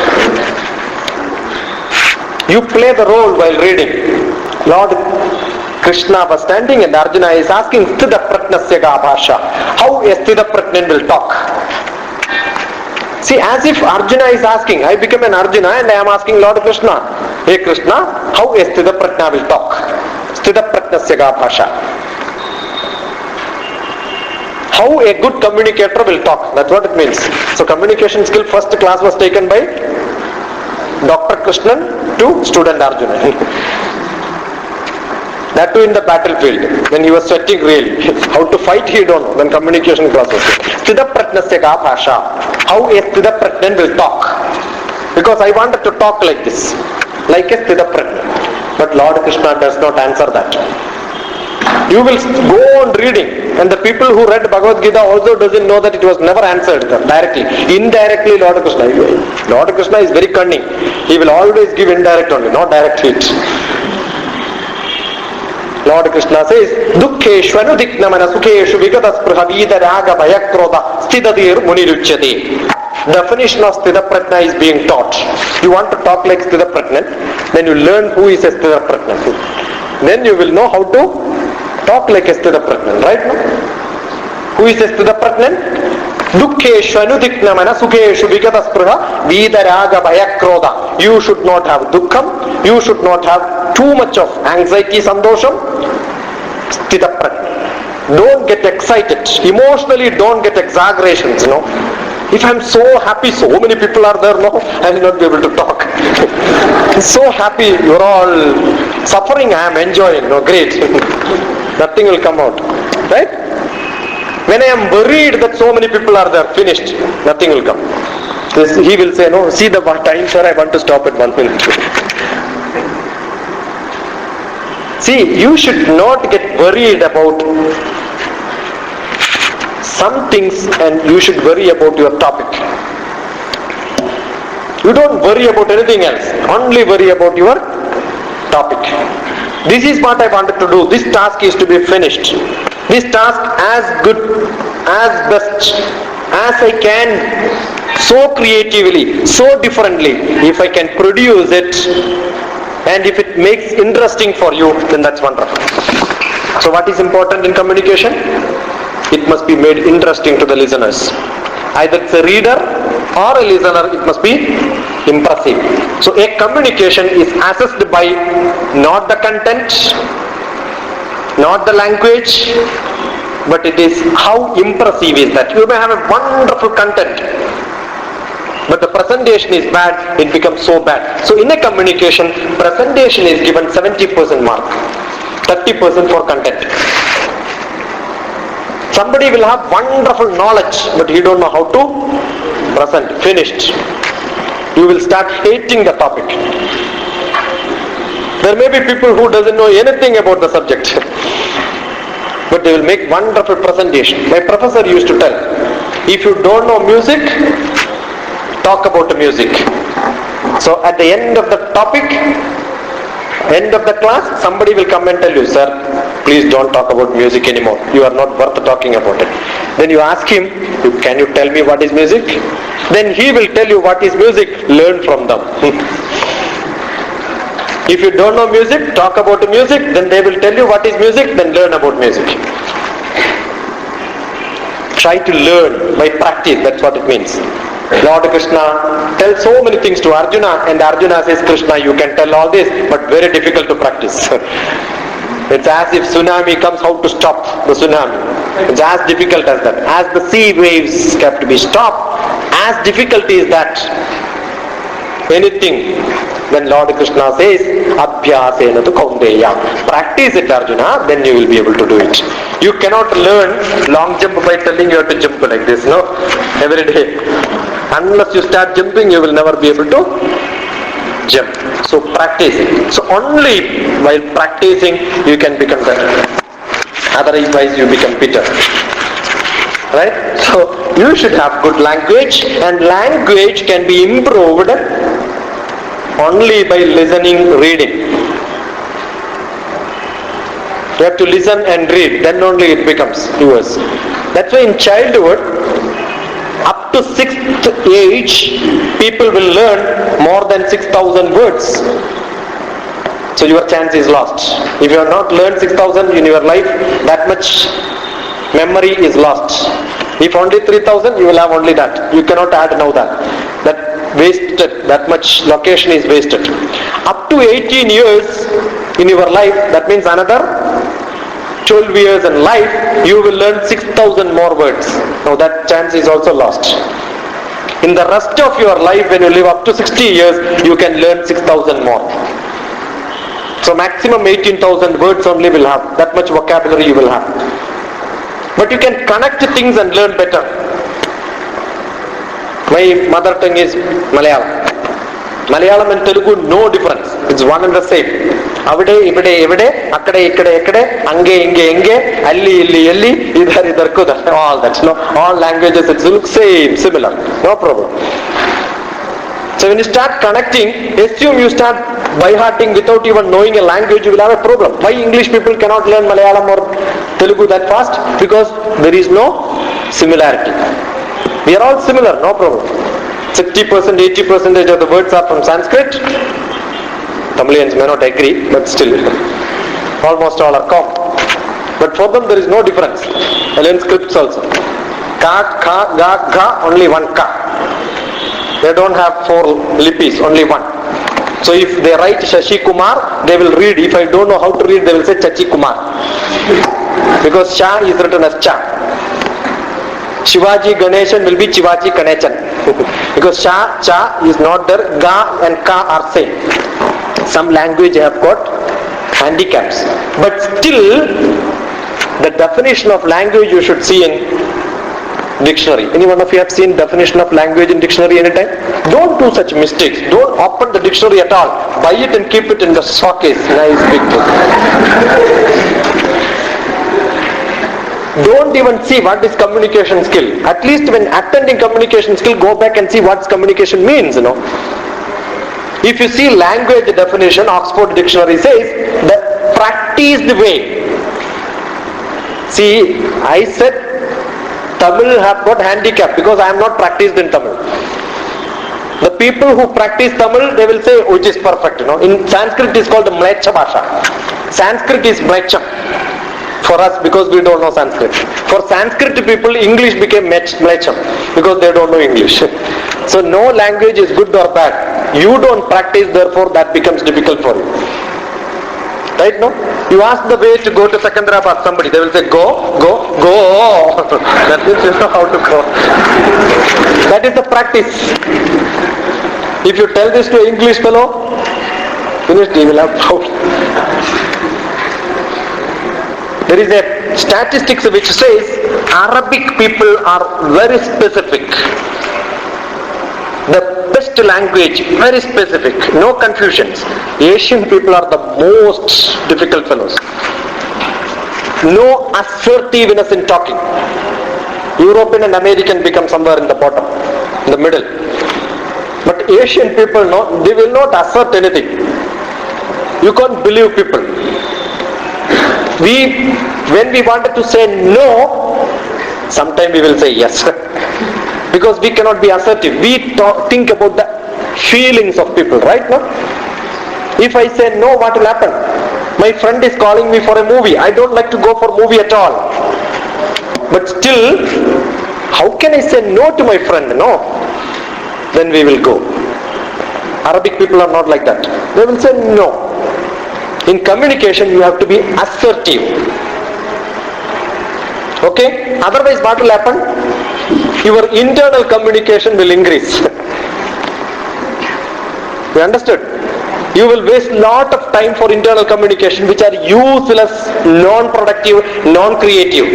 You play the role while reading. Lord Krishna was standing and Arjuna is asking Sthita Pratnasya Ga Bhasha. How a Sthita Pratnan will talk. See, as if Arjuna is asking, I become an Arjuna and I am asking Lord Krishna, hey Krishna, how a Sthita Pratna will talk? Sthita Pratnasya Ga Bhasha. How a good communicator will talk. That's what it means. So communication skill first class was taken by Dr. Krishnan to student Arjuna. That too in the battlefield, when he was sweating really. How to fight he don't know, when communication class was taken. Sthita Pratnasya Ka Bhasha. How a Sthita Pratnan will talk. Because I wanted to talk like this, like a Sthita Pratnan. But Lord Krishna does not answer that. You will go on reading, and the people who read Bhagavad Gita also doesn't know that it was never answered directly. Indirectly Lord Krishna is very cunning. He will always give indirect only, not direct hit. Lord Krishna says, Dukkheshu anudiknamana sukheshu vigataspruha vidaraga bhayakrodha sthidadir muniruchyate. Definition of Sthita Pratna is being taught. You want to talk like Sthita Pratnan, then you learn who is a Sthita Pratnan. Then you will know how to talk like a Sthita Pratnan, right now? Who is a Sthita Pratnan? Dukkheshu anudiknamana sukheshu vigataspruha vidaraga bhayakrodha. You should not have dukkham, you should not have too much of anxiety, sandosham. Sthita Pratna. Don't get excited. Emotionally don't get exaggerations, If I am so happy, so many people are there, I will not be able to talk. So happy, you are all suffering, I am enjoying, great. Nothing will come out, right? When I am worried that so many people are there, finished, nothing will come. He will say, no, see the time, sir, I want to stop at 1 minute. See, you should not get worried about some things and you should worry about your topic. You don't worry about anything else, only worry about your topic. This is what I wanted to do. This task is to be finished. This task as good, as best as I can, so creatively, so differently. If I can produce it and if it makes interesting for you, then that's wonderful. So what is important in communication? It must be made interesting to the listeners. Either it's a reader or a listener, it must be impressive. So a communication is assessed by not the content, not the language, but it is how impressive is that. You may have a wonderful content, but the presentation is bad, it becomes so bad. So in a communication, presentation is given 70% mark, 30% for content. Somebody will have wonderful knowledge, but he don't know how to present. Finished. You will start hating the topic. There may be people who doesn't know anything about the subject. but they will make wonderful presentation. My professor used to tell, if you don't know music, talk about the music. So at the end of the topic, end of the class, somebody will come and tell you, sir, please don't talk about music anymore. You are not worth talking about it. Then you ask him, can you tell me what is music? Then he will tell you what is music. Learn from them. If you don't know music, talk about the music. Then they will tell you what is music. Then learn about music. Try to learn by practice. That's what it means. Lord Krishna tells so many things to Arjuna, and Arjuna says, Krishna, you can tell all this, but very difficult to practice. It's as if tsunami comes, how to stop the tsunami. It's as difficult as that. As the sea waves have to be stopped, as difficult is that. Anything. Then Lord Krishna says, Abhyasena tu kaundeya. Practice it, Arjuna, then you will be able to do it. You cannot learn long jump by telling you have to jump like this, no? Every day. Unless you start jumping, you will never be able to jump. So practice it. So only while practicing, you can become better. Otherwise, you become bitter. Right? So you should have good language, and language can be improved only by listening, reading. You have to listen and read, then only it becomes yours. That's why in childhood, up to 6th age, people will learn more than 6,000 words. So your chance is lost. If you have not learned 6,000 in your life, that much memory is lost. If only 3,000, you will have only that. You cannot add now that. That wasted, that much location is wasted. Up to 18 years in your life, that means another 12 years in life, you will learn 6,000 more words. Now that chance is also lost. In the rest of your life, when you live up to 60 years, you can learn 6,000 more. So maximum 18,000 words only will have. That much vocabulary you will have. But you can connect things and learn better. My mother tongue is Malayalam. Malayalam and Telugu, no difference. It's one and the same. Avide, ivide, evide, akkade, ikkade, ekkade, ange, inge, enge, alli, illi, elli, idhar, idhar, kudhar. All that. No, all languages, it looks same, similar. No problem. So when you start connecting, assume you start by-hearting without even knowing a language, you will have a problem. Why English people cannot learn Malayalam or Telugu that fast? Because there is no similarity. We are all similar, no problem. 60%, 80% of the words are from Sanskrit. Tamilians may not agree, but still, almost all are common. But for them there is no difference. I learn scripts also. Ka, kha, ga, gha, only one ka. They don't have 4 lipis, only one. So if they write Shashi Kumar, they will read. If I don't know how to read, they will say Chachi Kumar. Because Shah is written as Cha. Shivaji Ganeshan will be Shivaji Ganechan. Because Shah, Cha is not there. Ga and Ka are same. Some language have got handicaps. But still, the definition of language you should see in dictionary. Any one of you have seen definition of language in dictionary anytime? Don't do such mistakes. Don't open the dictionary at all. Buy it and keep it in the showcase. Nice big book. Don't even see what is communication skill. At least when attending communication skill, go back and see what communication means, you know. If you see language definition, Oxford Dictionary says, the practiced way. See, I said Tamil have got handicap because I am not practiced in Tamil. The people who practice Tamil, they will say, which is perfect, you know. In Sanskrit it is called the Mlecha Bhasha. Sanskrit is Mlecham for us because we don't know Sanskrit. For Sanskrit people, English became Mlecham because they don't know English. So no language is good or bad. You don't practice, therefore that becomes difficult for you. Right, no? You ask the way to go to Secunderabad, somebody, they will say, go, go, go. That means you know how to go. That is the practice. If you tell this to an English fellow, finished, he will have problem. There is a statistics which says Arabic people are very specific. The best language, very specific, no confusions. Asian people are the most difficult fellows. no assertiveness in talking. European and American become somewhere in the bottom, in the middle. But Asian people, no, they will not assert anything. You can't believe people. When we wanted to say no, sometime we will say yes. Because we cannot be assertive. We think about the feelings of people, right? No? If I say no, what will happen? My friend is calling me for a movie. I don't like to go for movie at all. But still, how can I say no to my friend? No. Then we will go. Arabic people are not like that. They will say no. In communication, you have to be assertive. Okay? Otherwise, what will happen? Your internal communication will increase. You understood? You will waste lot of time for internal communication which are useless, non-productive, non-creative.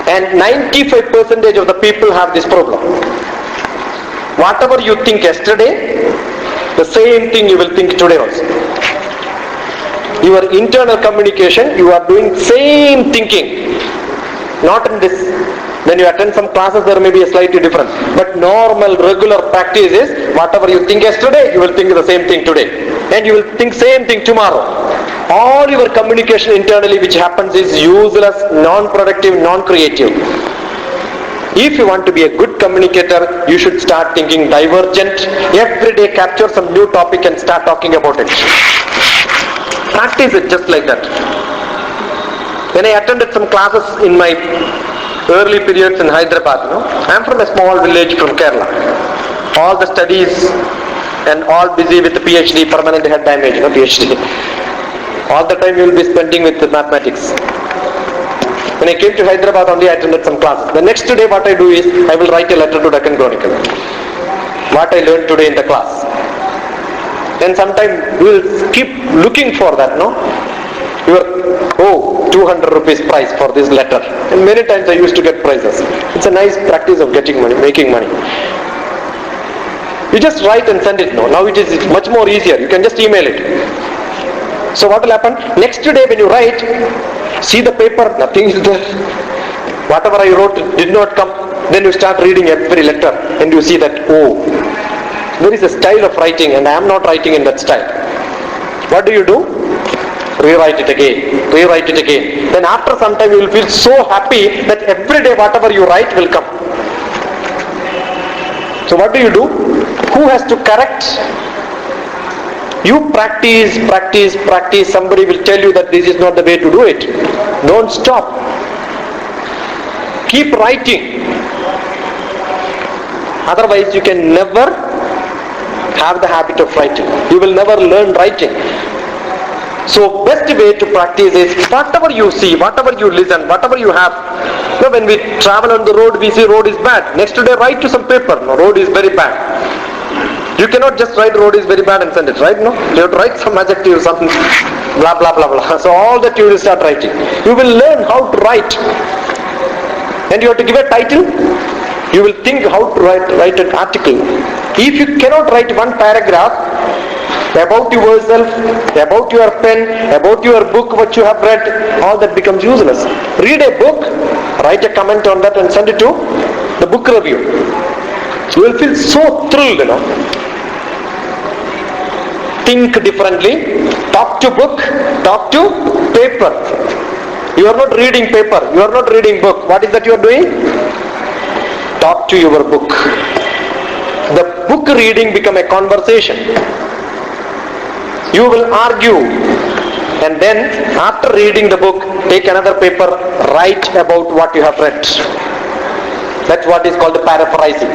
And 95% of the people have this problem. Whatever you think yesterday, the same thing you will think today also. Your internal communication, you are doing same thinking. Not in this. When you attend some classes, there may be a slightly different. But normal, regular practice is, whatever you think yesterday, you will think the same thing today. And you will think same thing tomorrow. All your communication internally which happens is useless, non-productive, non-creative. If you want to be a good communicator, you should start thinking divergent. Every day capture some new topic and start talking about it. Practice it just like that. When I attended some classes in my early periods in Hyderabad, I am from a small village from Kerala. All the studies and all busy with the PhD, permanent head damage, PhD. All the time you will be spending with the mathematics. When I came to Hyderabad only, I attended some classes. The next day what I do is, I will write a letter to Deccan Chronicle. What I learned today in the class. And sometimes we will keep looking for that, Your 200 rupees prize for this letter. And many times I used to get prizes. It's a nice practice of getting money, making money. You just write and send it now. Now it is much more easier. You can just email it. So what will happen? Next day when you write, see the paper, nothing is there. Whatever I wrote did not come. Then you start reading every letter and you see that, there is a style of writing and I am not writing in that style. What do? Rewrite it again. Rewrite it again. Then after some time you will feel so happy that every day whatever you write will come. So what do? Who has to correct? You practice. Somebody will tell you that this is not the way to do it. Don't stop. Keep writing. Otherwise you can never have the habit of writing. You will never learn writing. So best way to practice is whatever you see, whatever you listen, whatever you have. When we travel on the road, we see road is bad. Next day write to some paper, road is very bad. You cannot just write road is very bad and send it, right? No? You have to write some adjective, something, blah, blah, blah, blah. So all that you will start writing. You will learn how to write. And you have to give a title. You will think how to write an article. If you cannot write one paragraph about yourself, about your pen, about your book, what you have read, all that becomes useless. Read a book, write a comment on that and send it to the book review. You will feel so thrilled, Think differently. Talk to book, talk to paper. You are not reading paper, you are not reading book. What is that you are doing? Talk to your book. The book reading become a conversation. You will argue, and then after reading the book, take another paper, write about what you have read. That's what is called the paraphrasing.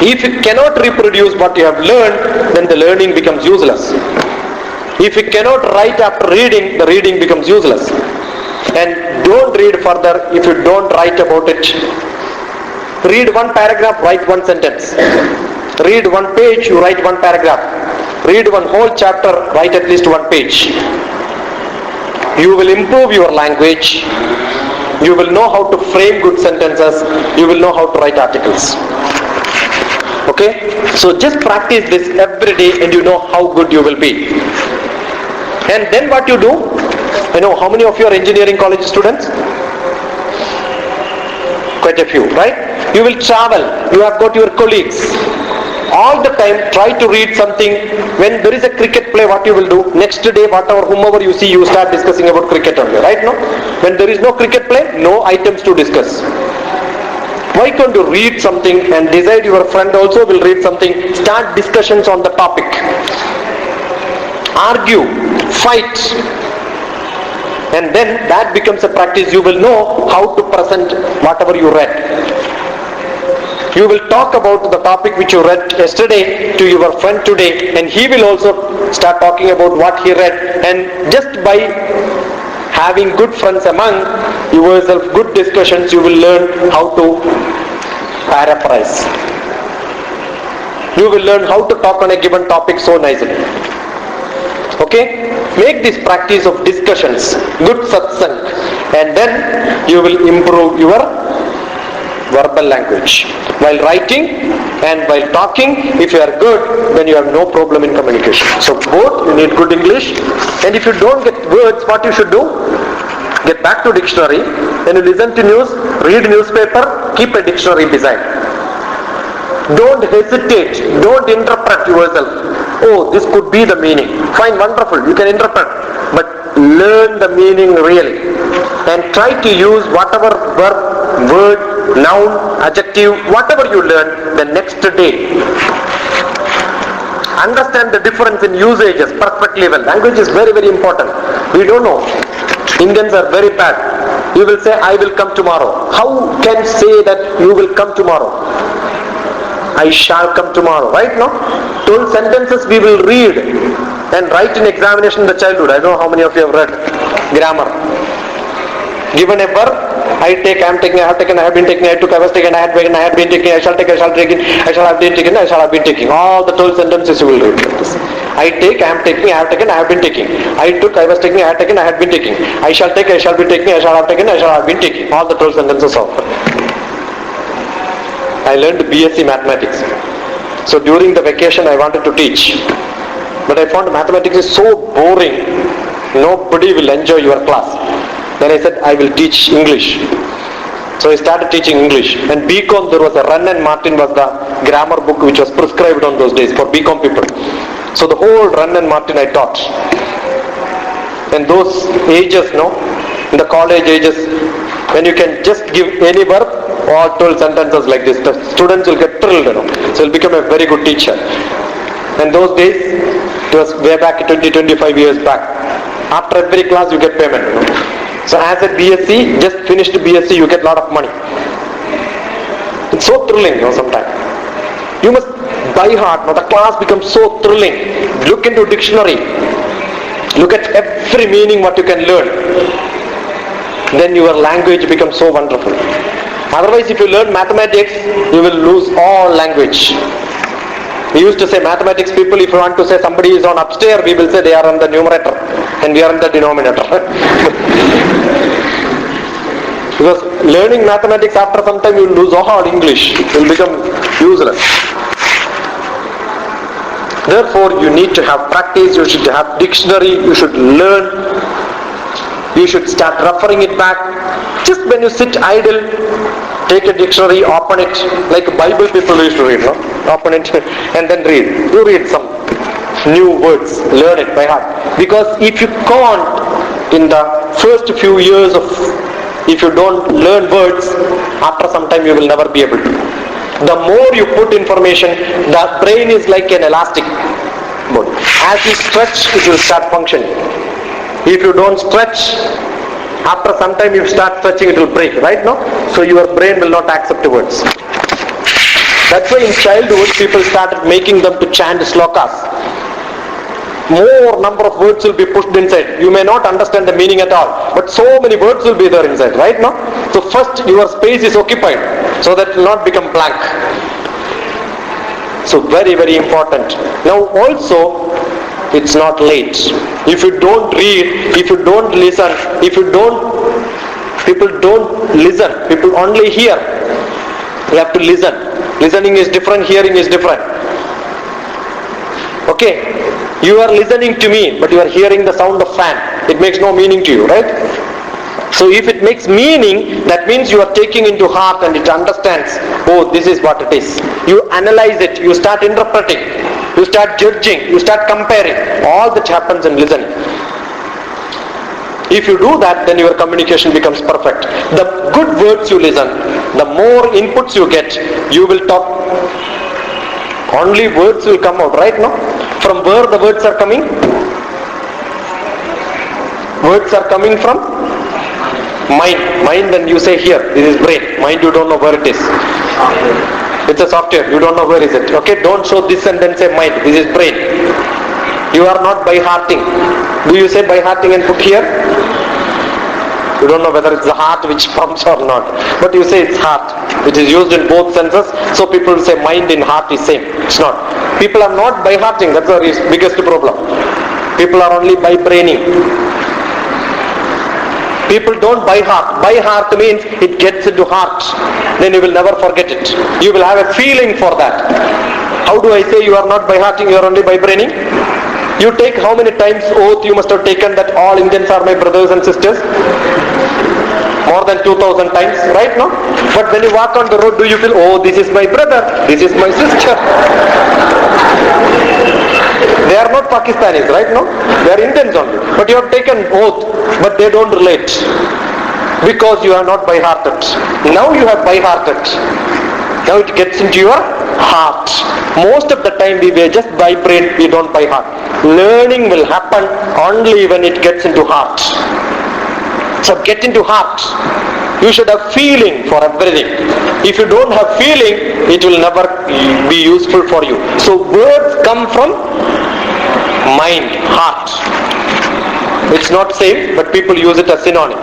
If you cannot reproduce what you have learned, then the learning becomes useless. If you cannot write after reading, the reading becomes useless. And don't read further if you don't write about it. Read one paragraph, write one sentence. Read one page, you write one paragraph. Read one whole chapter, write at least one page. You will improve your language. You will know how to frame good sentences. You will know how to write articles. Okay? So just practice this every day and you know how good you will be. And then what you do? I know how many of you are engineering college students? Quite a few, right? You will travel, you have got your colleagues. All the time try to read something. When there is a cricket play, what you will do? Next day, whatever, whomever you see, you start discussing about cricket only, right? No? When there is no cricket play, no items to discuss. Why can't you read something and decide your friend also will read something? Start discussions on the topic. Argue, fight. And then that becomes a practice. You will know how to present whatever you read. You will talk about the topic which you read yesterday to your friend today, and he will also start talking about what he read. And just by having good friends among yourself, good discussions, you will learn how to paraphrase. You will learn how to talk on a given topic so nicely. Okay? Make this practice of discussions, good satsang, and then you will improve your verbal language. While writing and while talking, if you are good, then you have no problem in communication. So both, you need good English, and if you don't get words, what you should do? Get back to dictionary. When you listen to news, read newspaper, keep a dictionary beside. Don't hesitate, don't interpret yourself. Oh, this could be the meaning. Fine, wonderful, you can interpret, but learn the meaning really. And try to use whatever verb, word, noun, adjective, whatever you learn the next day. Understand the difference in usages perfectly well. Language is very, very important. We don't know. Indians are very bad. You will say, I will come tomorrow. How can say that you will come tomorrow? I shall come tomorrow, right? No? 12 sentences we will read and write in examination in the childhood. I don't know how many of you have read grammar. Given a verb, I take, I am taking, I have taken, I have been taking, I took, I was taken, I had taken, I had been taking, I shall take, I shall take, I shall have been taken, I shall have been taking. All the 12 sentences you will read like this. I take, I am taking, I have taken, I have been taking. I took, I was taking, I had taken, I had been taking. I shall take, I shall be taking, I shall have taken, I shall have been taking. All the 12 sentences of. I learned BSc mathematics. So during the vacation I wanted to teach. But I found mathematics is so boring. Nobody will enjoy your class. Then I said, I will teach English. So I started teaching English. And BCom, there was a Run and Martin was the grammar book which was prescribed on those days for BCom people. So the whole Run and Martin I taught. And those ages, no, in the college ages, when you can just give any verb, all 12 sentences like this, the students will get thrilled, you know. So you'll become a very good teacher. And those days, it was way back 20-25 years back. After every class you get payment, you know. So as a BSc, just finished BSc, you get a lot of money. It's so thrilling, you know, sometimes. You must by heart, now the class becomes so thrilling. Look into dictionary. Look at every meaning what you can learn. Then your language becomes so wonderful. Otherwise, if you learn mathematics, you will lose all language. We used to say mathematics people, if you want to say somebody is on upstairs, we will say they are on the numerator and we are in the denominator. Because learning mathematics after some time you will lose all English. It will become useless. Therefore, you need to have practice, you should have dictionary, you should learn, you should start referring it back. Just when you sit idle, take a dictionary, open it, like Bible people used to read, no? Open it and then read. You read some new words, learn it by heart. Because if you can't, in the first few years of, if you don't learn words, after some time you will never be able to. The more you put information, the brain is like an elastic board. As you stretch, it will start functioning. If you don't stretch, after some time you start stretching, it will break, right? No? So your brain will not accept words. That's why in childhood people started making them to chant slokas. More number of words will be pushed inside. You may not understand the meaning at all, but so many words will be there inside, right? No? So first your space is occupied, so that it will not become blank. So very, very important. Now also, it's not late. If you don't read, if you don't listen, people don't listen, people only hear. You have to listen. Listening is different, hearing is different. Okay? You are listening to me, but you are hearing the sound of fan. It makes no meaning to you, right? So if it makes meaning, that means you are taking into heart and it understands, oh, this is what it is. You analyze it, you start interpreting, you start judging, you start comparing. All that happens in listening. If you do that, then your communication becomes perfect. The good words you listen, the more inputs you get, you will talk. Only words will come out, right? No? From where the words are coming? Words are coming from mind. Mind, when you say here, this is brain. Mind, you don't know where it is. It's a software, you don't know where is it. Okay, don't show this and then say mind. This is brain. You are not by hearting. Do you say by hearting and put here? You don't know whether it's the heart which pumps or not. But you say it's heart, which is used in both senses. So people will say mind in heart is same. It's not. People are not by hearting. That's our biggest problem. People are only by braining. People don't by heart. By heart means it gets into heart. Then you will never forget it. You will have a feeling for that. How do I say you are not by hearting, you are only by braining? You take how many times oath you must have taken that all Indians are my brothers and sisters? More than 2,000 times, right? No? But when you walk on the road, do you feel, oh, this is my brother, this is my sister? They are not Pakistanis, right? No? They are Indians only. But you have taken oath, but they don't relate. Because you are not by-hearted. Now you have by-hearted. Now it gets into your heart. Most of the time we were just by brain, we don't by heart. Learning will happen only when it gets into heart. So get into heart. You should have feeling for everything. If you don't have feeling, it will never be useful for you. So words come from mind, heart. It's not same, but people use it as synonym.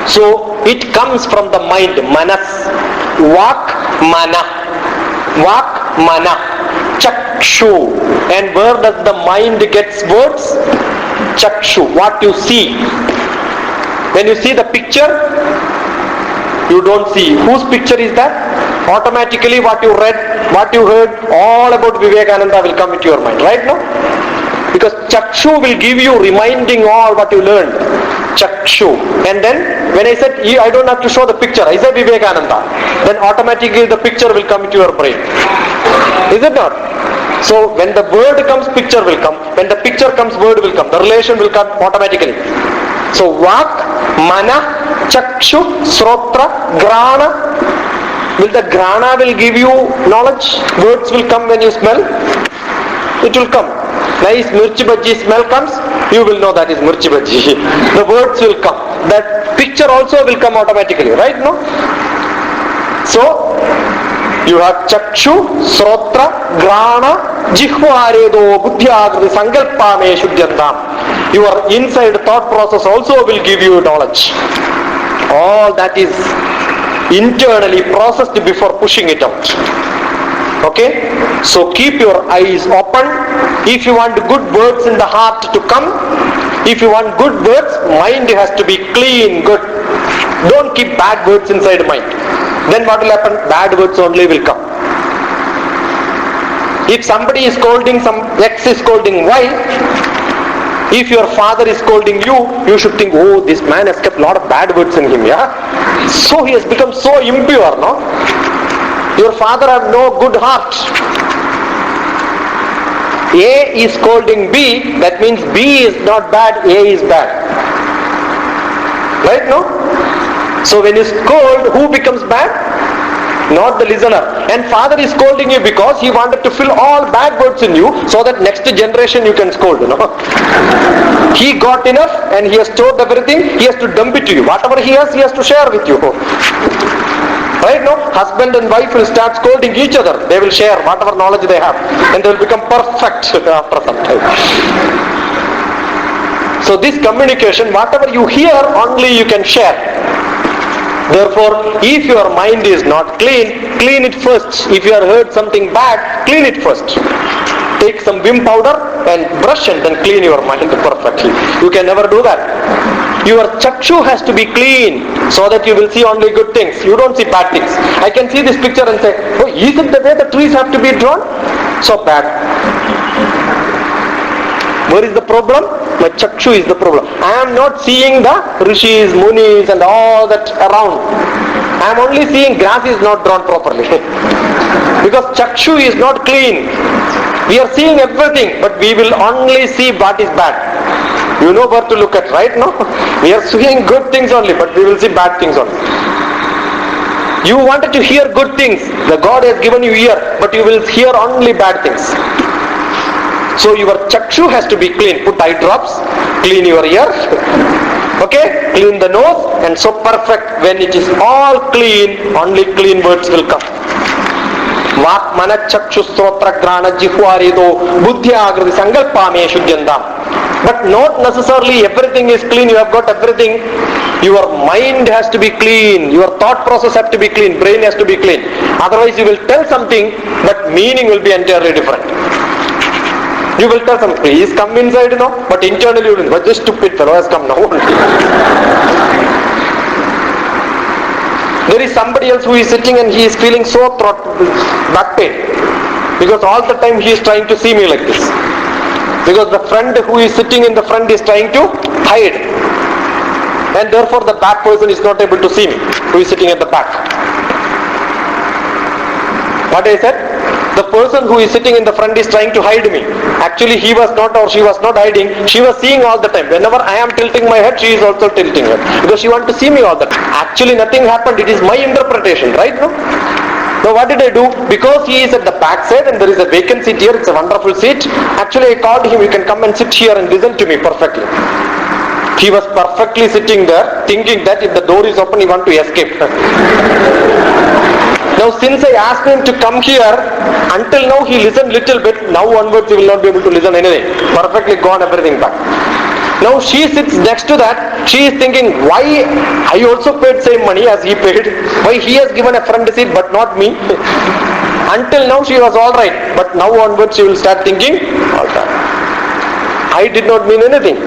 So it comes from the mind, manas. Vak, mana. Vak, mana. Chakshu. And where does the mind gets words? Chakshu, what you see. When you see the picture, you don't see. Whose picture is that? Automatically what you read, what you heard, all about Vivekananda will come into your mind, right now? Because Chakshu will give you reminding all what you learned. Chakshu. And then when I said, I don't have to show the picture, I said Vivekananda. Then automatically the picture will come into your brain. Is it not? So when the word comes, picture will come. When the picture comes, word will come. The relation will come automatically. So Vak, Mana, Chakshu, Srotra, Grana. Will the Grana will give you knowledge? Words will come when you smell? It will come. Nice mirchi bhaji smell comes, you will know that is mirchi bhaji. The words will come. That picture also will come automatically, right? No? So, you have Chakshu, Srotra, Grana, Jihvaredo, Buddhyagrati, Sankalpame Shuddhyandam. Your inside thought process also will give you knowledge. All that is internally processed before pushing it out. Okay? So keep your eyes open. If you want good words in the heart to come, if you want good words, mind has to be clean, good. Don't keep bad words inside mind. Then what will happen? Bad words only will come. If somebody is scolding, some X is scolding Y, if your father is scolding you, you should think, oh, this man has kept a lot of bad words in him, yeah? So he has become so impure, no? Your father have no good heart. A is scolding B, that means B is not bad, A is bad. Right, no? So when you scold, who becomes bad? Not the listener. And father is scolding you because he wanted to fill all bad words in you so that next generation you can scold, you know. He got enough and he has stored everything, he has to dump it to you. Whatever he has to share with you. Right, no? Husband and wife will start scolding each other. They will share whatever knowledge they have. And they will become perfect after some time. So this communication, whatever you hear, only you can share. Therefore, if your mind is not clean, clean it first. If you have heard something bad, clean it first. Take some vim powder and brush and then clean your mind perfectly. You can never do that. Your chakshu has to be clean so that you will see only good things. You don't see bad things. I can see this picture and say, oh, is it the way the trees have to be drawn? So bad. Where is the problem? My chakshu is the problem. I am not seeing the rishis, munis and all that around. I am only seeing grass is not drawn properly. Because chakshu is not clean. We are seeing everything, but we will only see what is bad. You know where to look at, right? No? We are seeing good things only, but we will see bad things only. You wanted to hear good things. The God has given you ear, but you will hear only bad things. So your chakshu has to be clean. Put eye drops, clean your ear, okay? Clean the nose, and so perfect. When it is all clean, only clean words will come. Vak mana chakshu strotra grana jihwarido buddhya agradi sankalpame shuddhyandam. But not necessarily everything is clean. You have got everything. Your mind has to be clean. Your thought process has to be clean. Brain has to be clean. Otherwise you will tell something, but meaning will be entirely different. You will tell something, please come inside, but internally you will, but this stupid fellow has come now. There is somebody else who is sitting and he is feeling so back pain. Because all the time he is trying to see me like this. Because the friend who is sitting in the front is trying to hide. And therefore the back person is not able to see me, who is sitting at the back. What I said? The person who is sitting in the front is trying to hide me. Actually he was not, or she was not hiding. She was seeing all the time. Whenever I am tilting my head, she is also tilting her. Because she wants to see me all the time. Actually nothing happened. It is my interpretation, right? No? Now what did I do? Because he is at the back side and there is a vacant seat here. It's a wonderful seat. Actually I called him, you can come and sit here and listen to me perfectly. He was perfectly sitting there, thinking that if the door is open, he wants to escape. Now since I asked him to come here, until now he listened little bit. Now onwards he will not be able to listen anything. Perfectly gone everything back. Now she sits next to that. She is thinking, why I also paid same money as he paid. Why he has given a front seat but not me. Until now she was alright. But now onwards she will start thinking, I did not mean anything.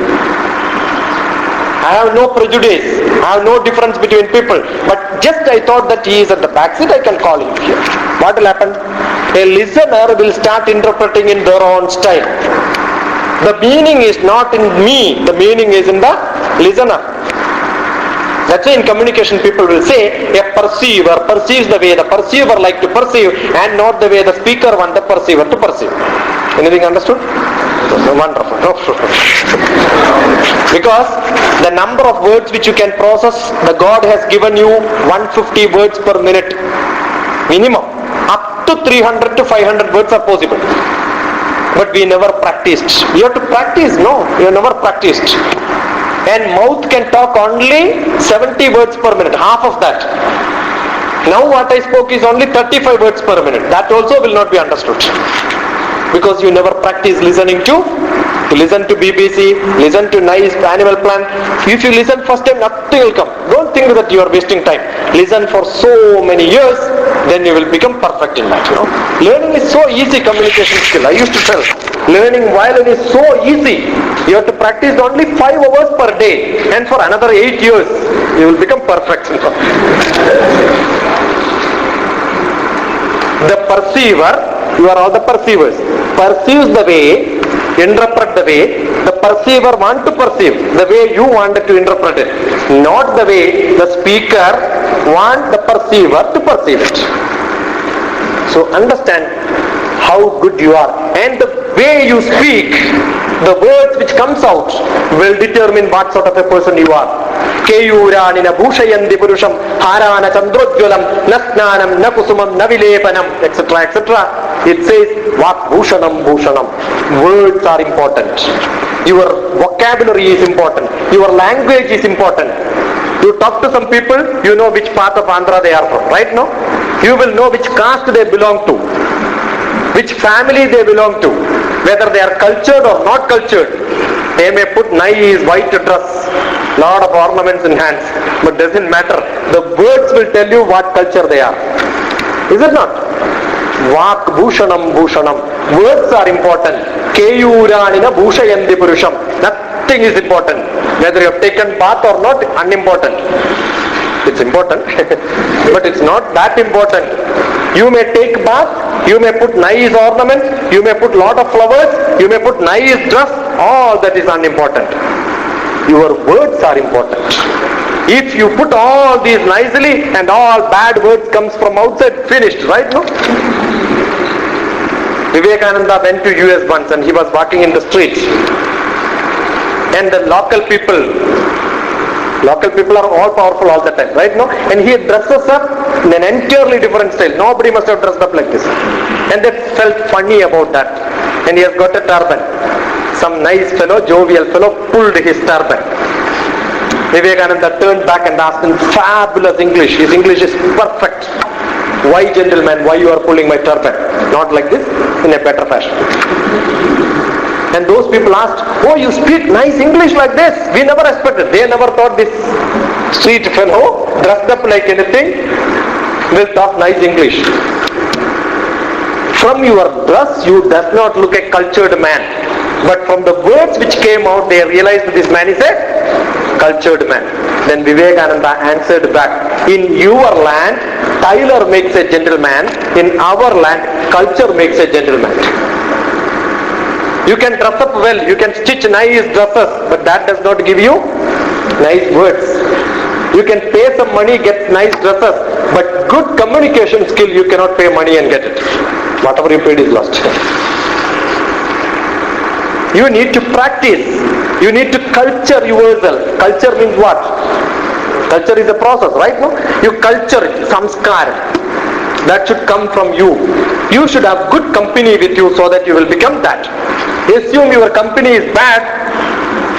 I have no prejudice. I have no difference between people. But just I thought that he is at the back seat, I can call him here. What will happen? A listener will start interpreting in their own style. The meaning is not in me. The meaning is in the listener. That's why in communication people will say, a perceiver perceives the way the perceiver like to perceive and not the way the speaker wants the perceiver to perceive. Anything understood? Wonderful. Because the number of words which you can process, the God has given you 150 words per minute. Minimum. Up to 300 to 500 words are possible. But we never practiced. You have to practice. No, you have never practiced. And mouth can talk only 70 words per minute. Half of that. Now what I spoke is only 35 words per minute. That also will not be understood. Because you never practice listening to listen to BBC, listen to nice Animal Planet. If you listen first time, nothing will come. Don't think that you are wasting time. Listen for so many years, then you will become perfect in that. Learning is so easy, communication skill. I used to tell, learning violin is so easy. You have to practice only 5 hours per day, and for another 8 years, you will become perfect. The perceiver, you are all the perceivers, perceives the way, interpret the way the perceiver want to perceive, the way you wanted to interpret it, not the way the speaker want the perceiver to perceive it. So understand how good you are, and the way you speak, the words which comes out will determine what sort of a person you are. Keyuranina bhushayanti purusham harana chandrojvalam nasnanam nakusumam navilepanam, etc., etc. It says what bhushanam bhushanam. Words are important. Your vocabulary is important. Your language is important. You talk to some people, you know which part of Andhra they are from, right? No? You will know which caste they belong to, which family they belong to, whether they are cultured or not cultured. They may put nice white dress, lot of ornaments in hands, but doesn't matter. The words will tell you what culture they are. Is it not? Vak bhushanam bhushanam. Words are important. Keyuranina bhushayanti purusham. Nothing is important. Whether you have taken bath or not, unimportant. It's important, but it's not that important. You may take bath, you may put nice ornaments, you may put lot of flowers, you may put nice dress, all that is unimportant. Your words are important. If you put all these nicely and all bad words comes from outside, finished, right? No? Vivekananda went to US once and he was walking in the streets. And the local people are all powerful all the time, right? No? And he dresses up in an entirely different style. Nobody must have dressed up like this. And they felt funny about that. And he has got a turban. Some nice fellow, jovial fellow, pulled his turban. Vivekananda turned back and asked in fabulous English. His English is perfect. Why, gentlemen, why you are pulling my turban? Not like this, in a better fashion. And those people asked, oh, you speak nice English like this. We never expected. They never thought this street fellow, dressed up like anything, will talk nice English. From your dress, you does not look a cultured man. But from the words which came out, they realized this man is a cultured man. Then Vivekananda answered back, in your land, tailor makes a gentleman. In our land, culture makes a gentleman. You can dress up well, you can stitch nice dresses, but that does not give you nice words. You can pay some money, get nice dresses, but good communication skill you cannot pay money and get it. Whatever you paid is lost. You need to practice. You need to culture yourself. Culture means what? Culture is a process, right? No? You culture it, samskar. That should come from you. You should have good company with you so that you will become that. Assume your company is bad,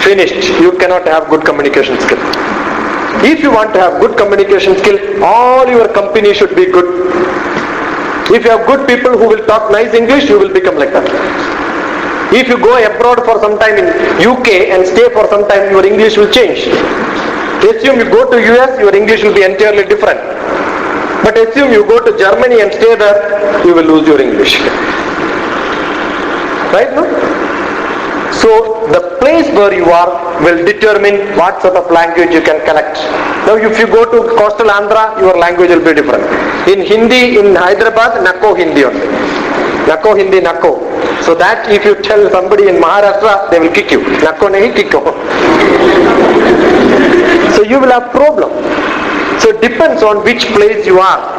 finished. You cannot have good communication skill. If you want to have good communication skill, all your company should be good. If you have good people who will talk nice English, you will become like that. If you go abroad for some time in UK and stay for some time, your English will change. Assume you go to US, your English will be entirely different. But assume you go to Germany and stay there, you will lose your English. Right, no? So the place where you are will determine what sort of language you can collect. Now if you go to coastal Andhra, your language will be different. In Hindi, in Hyderabad, Nako Hindi only. Nako Hindi, Nako. So that if you tell somebody in Maharashtra, they will kick you. Nako nahi kicko. So you will have problem. So it depends on which place you are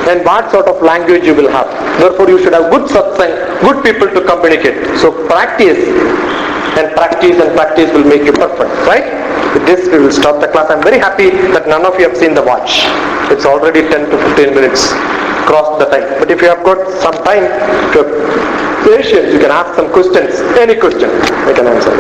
and what sort of language you will have. Therefore you should have good satsang, good people to communicate. So practice and practice will make you perfect, right? With this we will stop the class. I am very happy that none of you have seen the watch. It's already 10 to 15 minutes crossed the time. But if you have got some time to patience, you can ask some questions, any question I can answer.